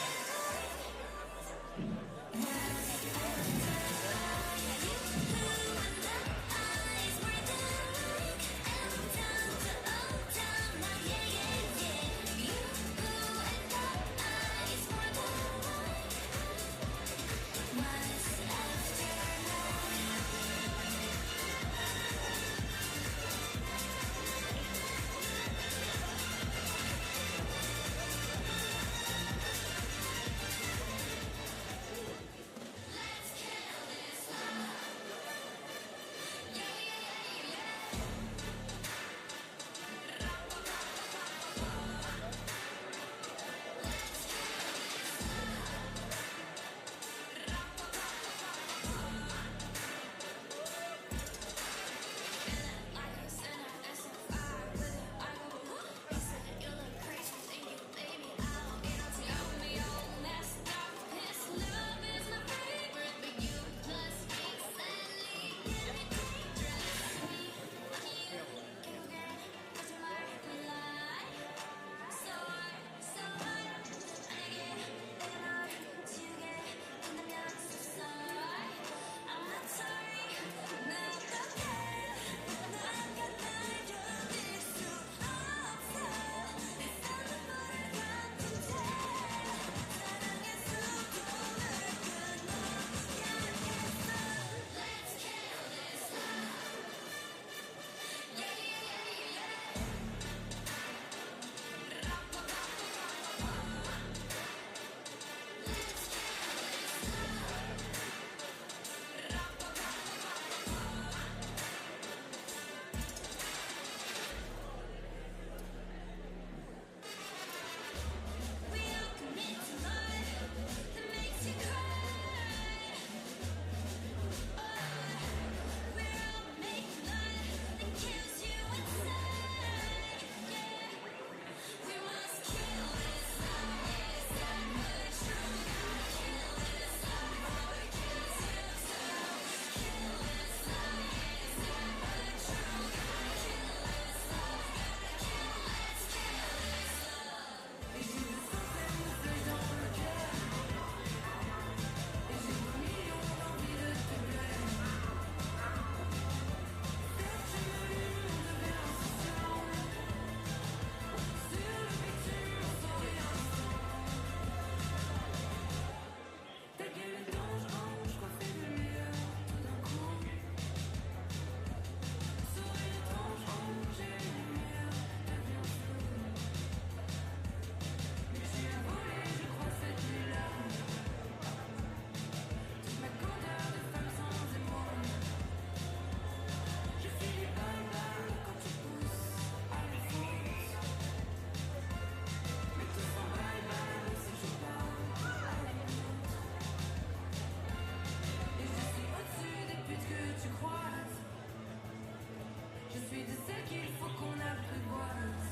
suis de celles qu'il faut qu'on apprivoise.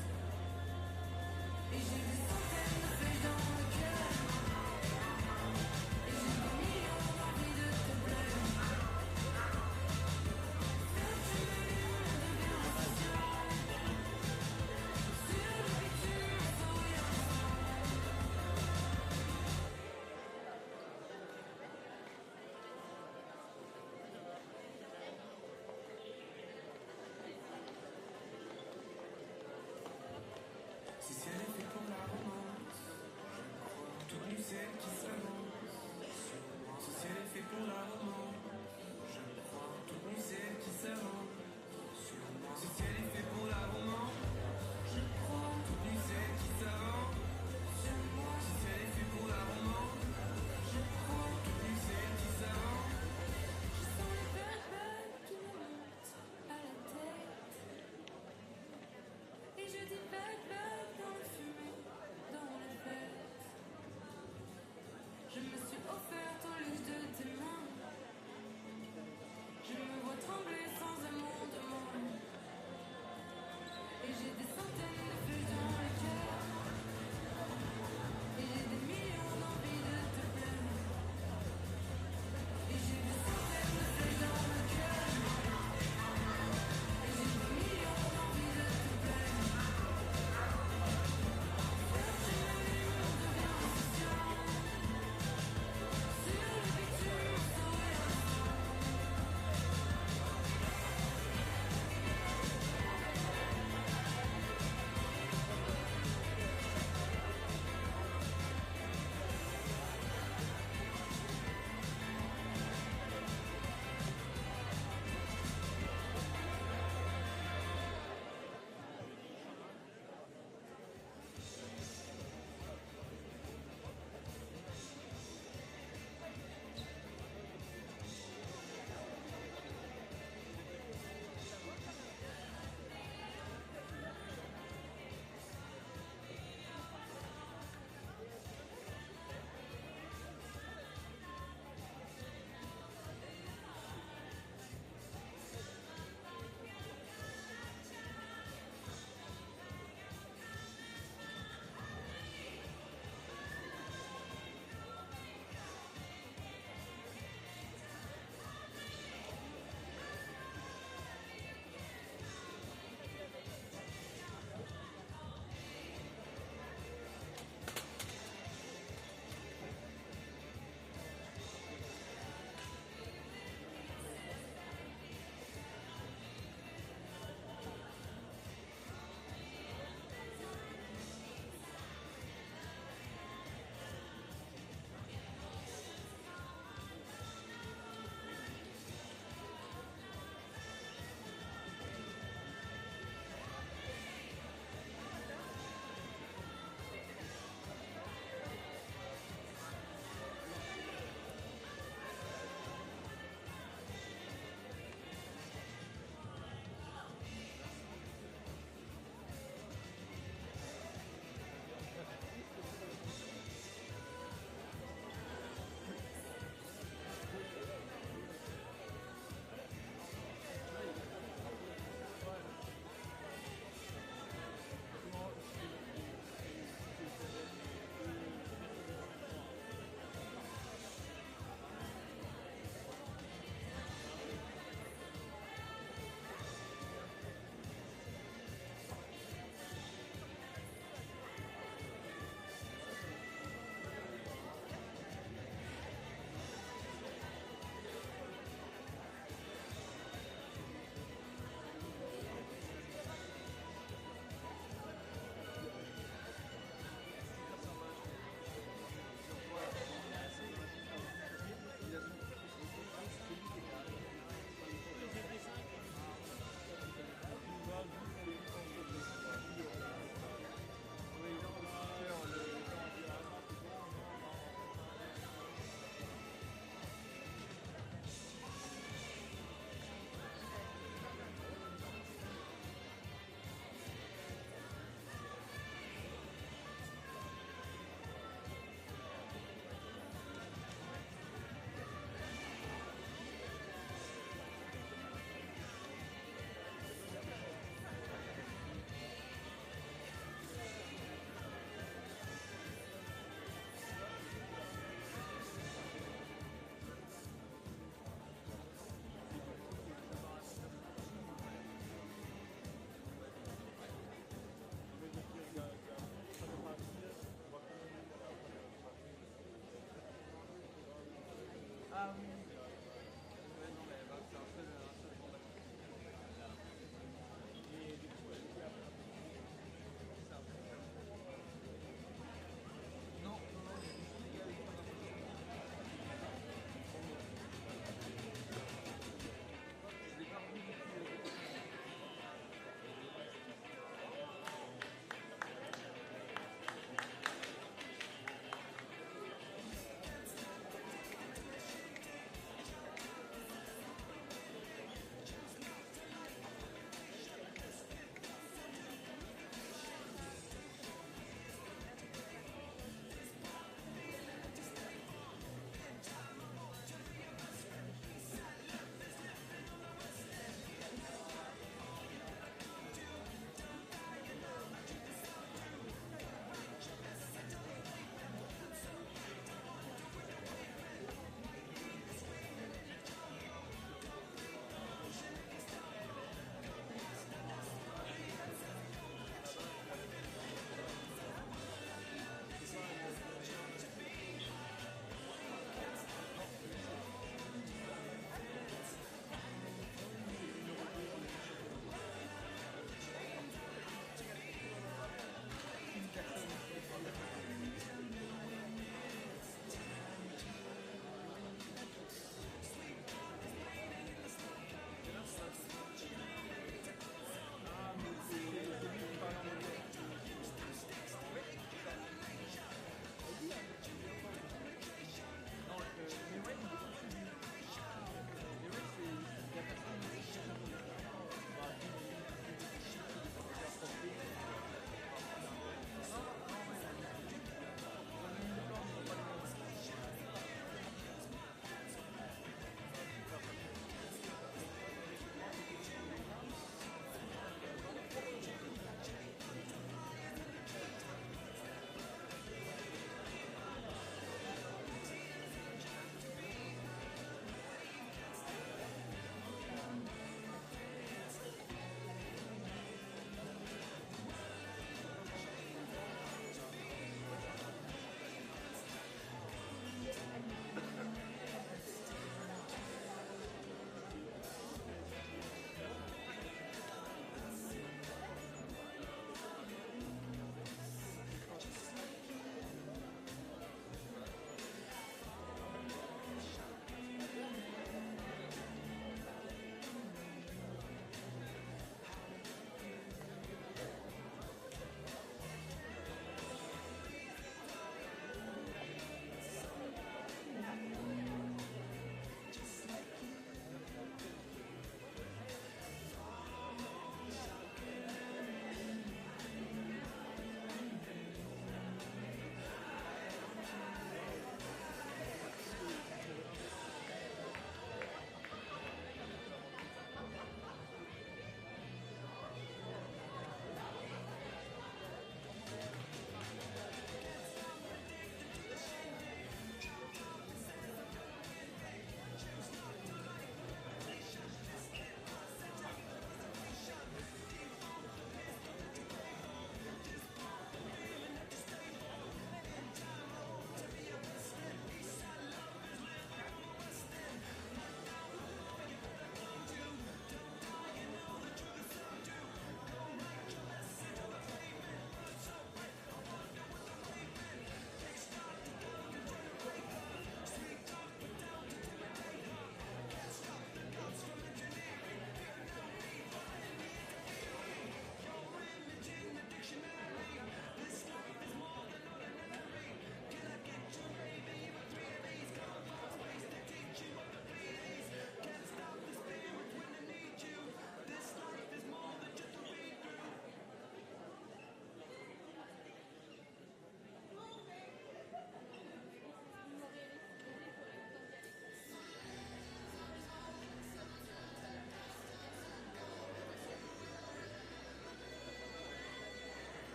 Et j'ai des centaines de flèches dans le cœur. Et j'ai des millions d'envies de te plaire. Faire du monde devient patient. Sur le bitume, sourire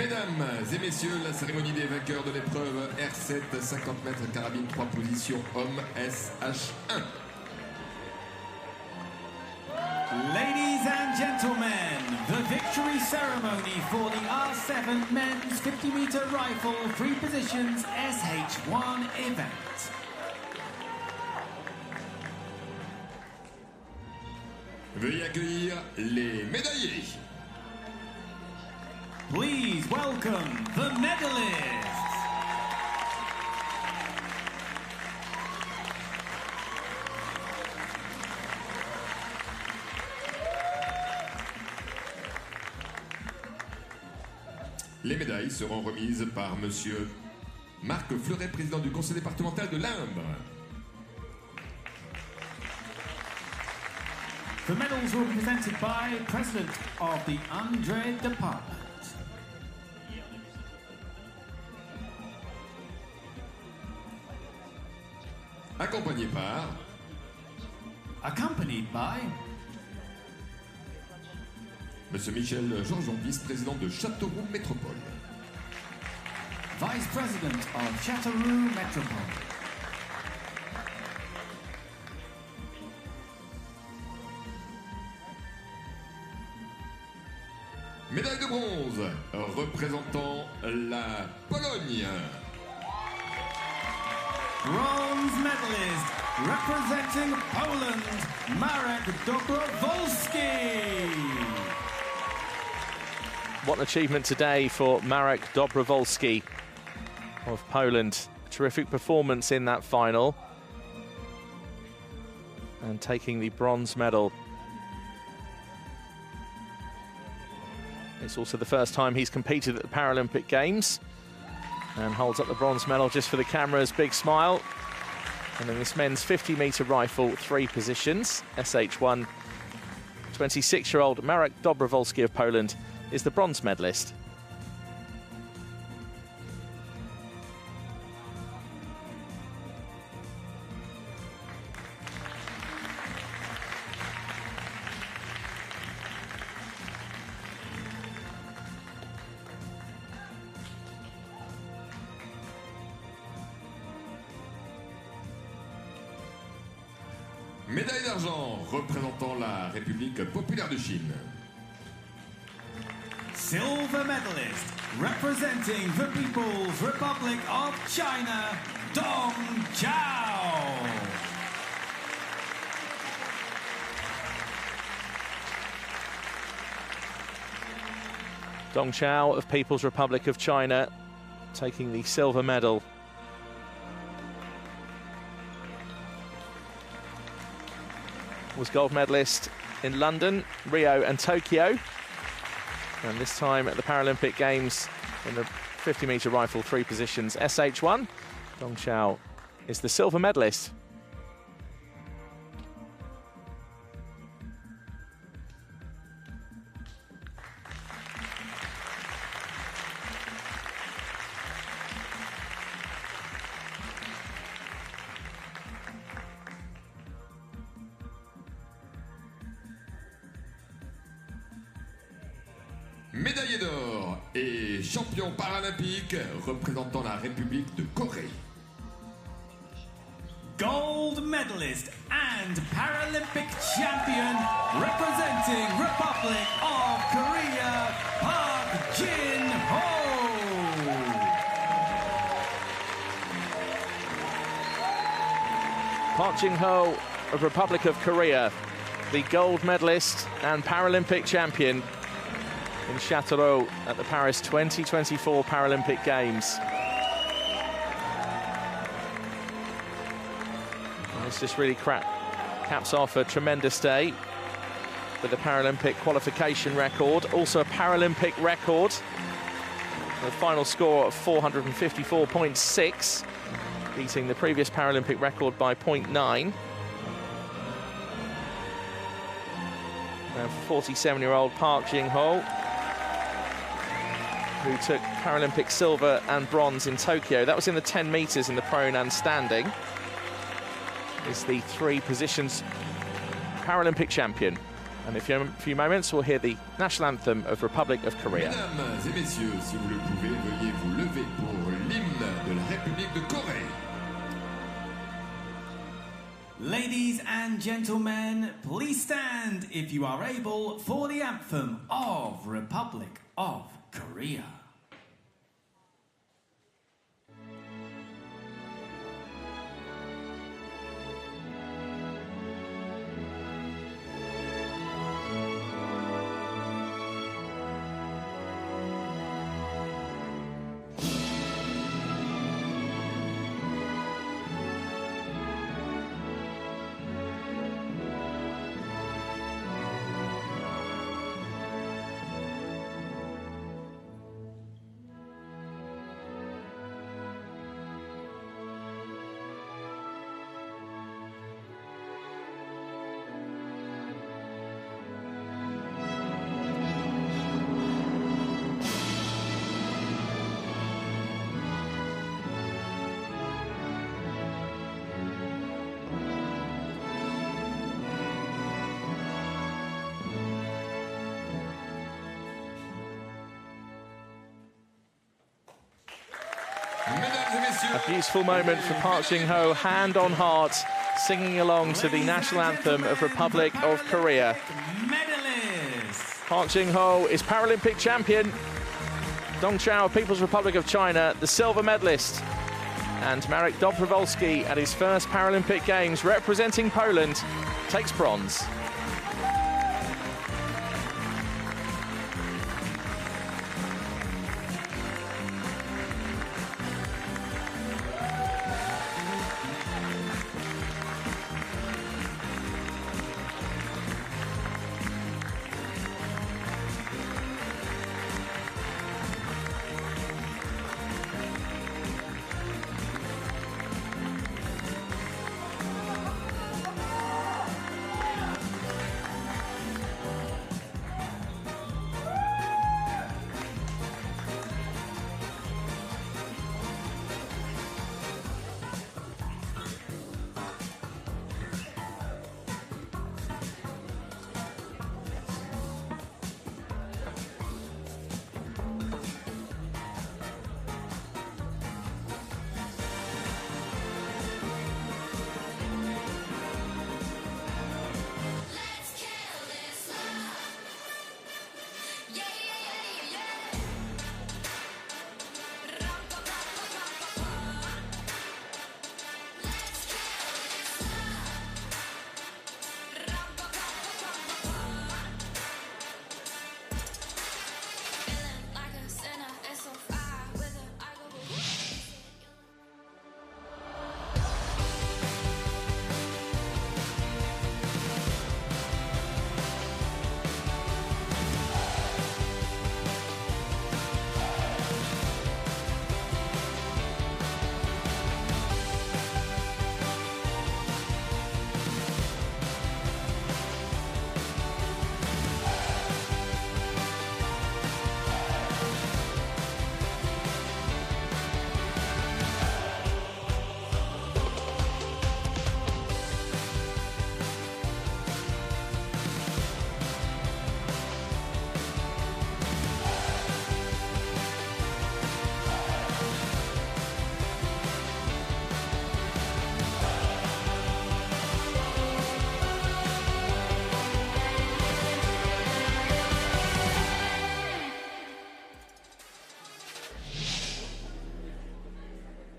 Mesdames et messieurs, la cérémonie des vainqueurs de l'épreuve R7, 50 mètres carabine, 3 positions, hommes SH1. Ladies and gentlemen, the victory ceremony for the R7 men's 50-meter rifle 3 positions SH1 event. Veuillez accueillir les médaillés. Please welcome the medalists. Les médailles seront remises par Monsieur Marc Fleuret, président du conseil départemental de l'Indre. The medals will be presented by President of the Indre Department. Accompagné by Monsieur Michel Georgeon, vice-président de Chateau Métropole. Vice President of Chateau Metropole. Médaille de bronze représentant la Pologne. Bronze medalist representing Poland, Marek Dobrowolski. What an achievement today for Marek Dobrowolski of Poland. Terrific performance in that final. And taking the bronze medal. It's also the first time he's competed at the Paralympic Games. And holds up the bronze medal just for the cameras. Big smile. And then this men's 50-meter rifle, 3 positions, SH1. 26-year-old Marek Dobrowolski of Poland is the bronze medalist. Médaille d'argent représentant la République populaire de Chine. Silver medalist representing the People's Republic of China, Dong Zhao. Dong Zhao of People's Republic of China taking the silver medal. Was gold medalist in London, Rio and Tokyo. And this time at the Paralympic Games in the 50-meter rifle, 3 positions, SH1. Dong Zhao is the silver medalist. Médaillé d'or et champion paralympique représentant la République de Corée. Gold medalist and Paralympic champion representing Republic of Korea, Park Jin-ho. Park Jin-ho of Republic of Korea, the gold medalist and Paralympic champion in Chateau at the Paris 2024 Paralympic Games. And this just really caps off a tremendous day with a Paralympic qualification record, also a Paralympic record. The final score of 454.6, beating the previous Paralympic record by 0.9. And 47-year-old Park Jin-ho, who took Paralympic silver and bronze in Tokyo. That was in the 10 meters in the prone and standing. Is the 3 positions Paralympic champion. And in a few moments, we'll hear the national anthem of Republic of Korea. Mesdames et messieurs, si vous le pouvez, veuillez vous lever pour l'hymne de la République de Corée. Ladies and gentlemen, please stand if you are able for the anthem of Republic of Korea. A beautiful moment for Park Jin-ho, hand on heart, singing along to the national anthem of Republic of Korea. Medalists. Park Jin-ho is Paralympic champion. Dong Chao of People's Republic of China, the silver medalist. And Marek Dobrowolski at his first Paralympic Games representing Poland takes bronze.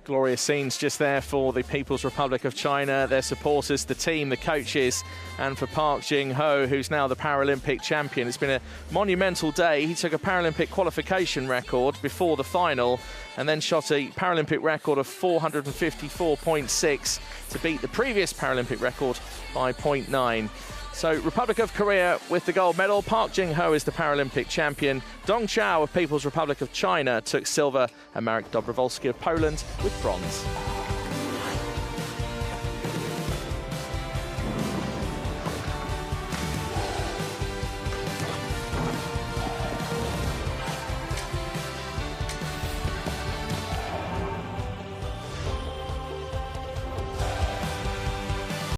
Glorious scenes just there for the People's Republic of China, their supporters, the team, the coaches, and for Park Jin-ho, who's now the Paralympic champion. It's been a monumental day. He took a Paralympic qualification record before the final and then shot a Paralympic record of 454.6 to beat the previous Paralympic record by 0.9. So Republic of Korea with the gold medal. Park Jin-ho is the Paralympic champion. Dong Chao of People's Republic of China took silver, and Marek Dobrowolski of Poland with bronze.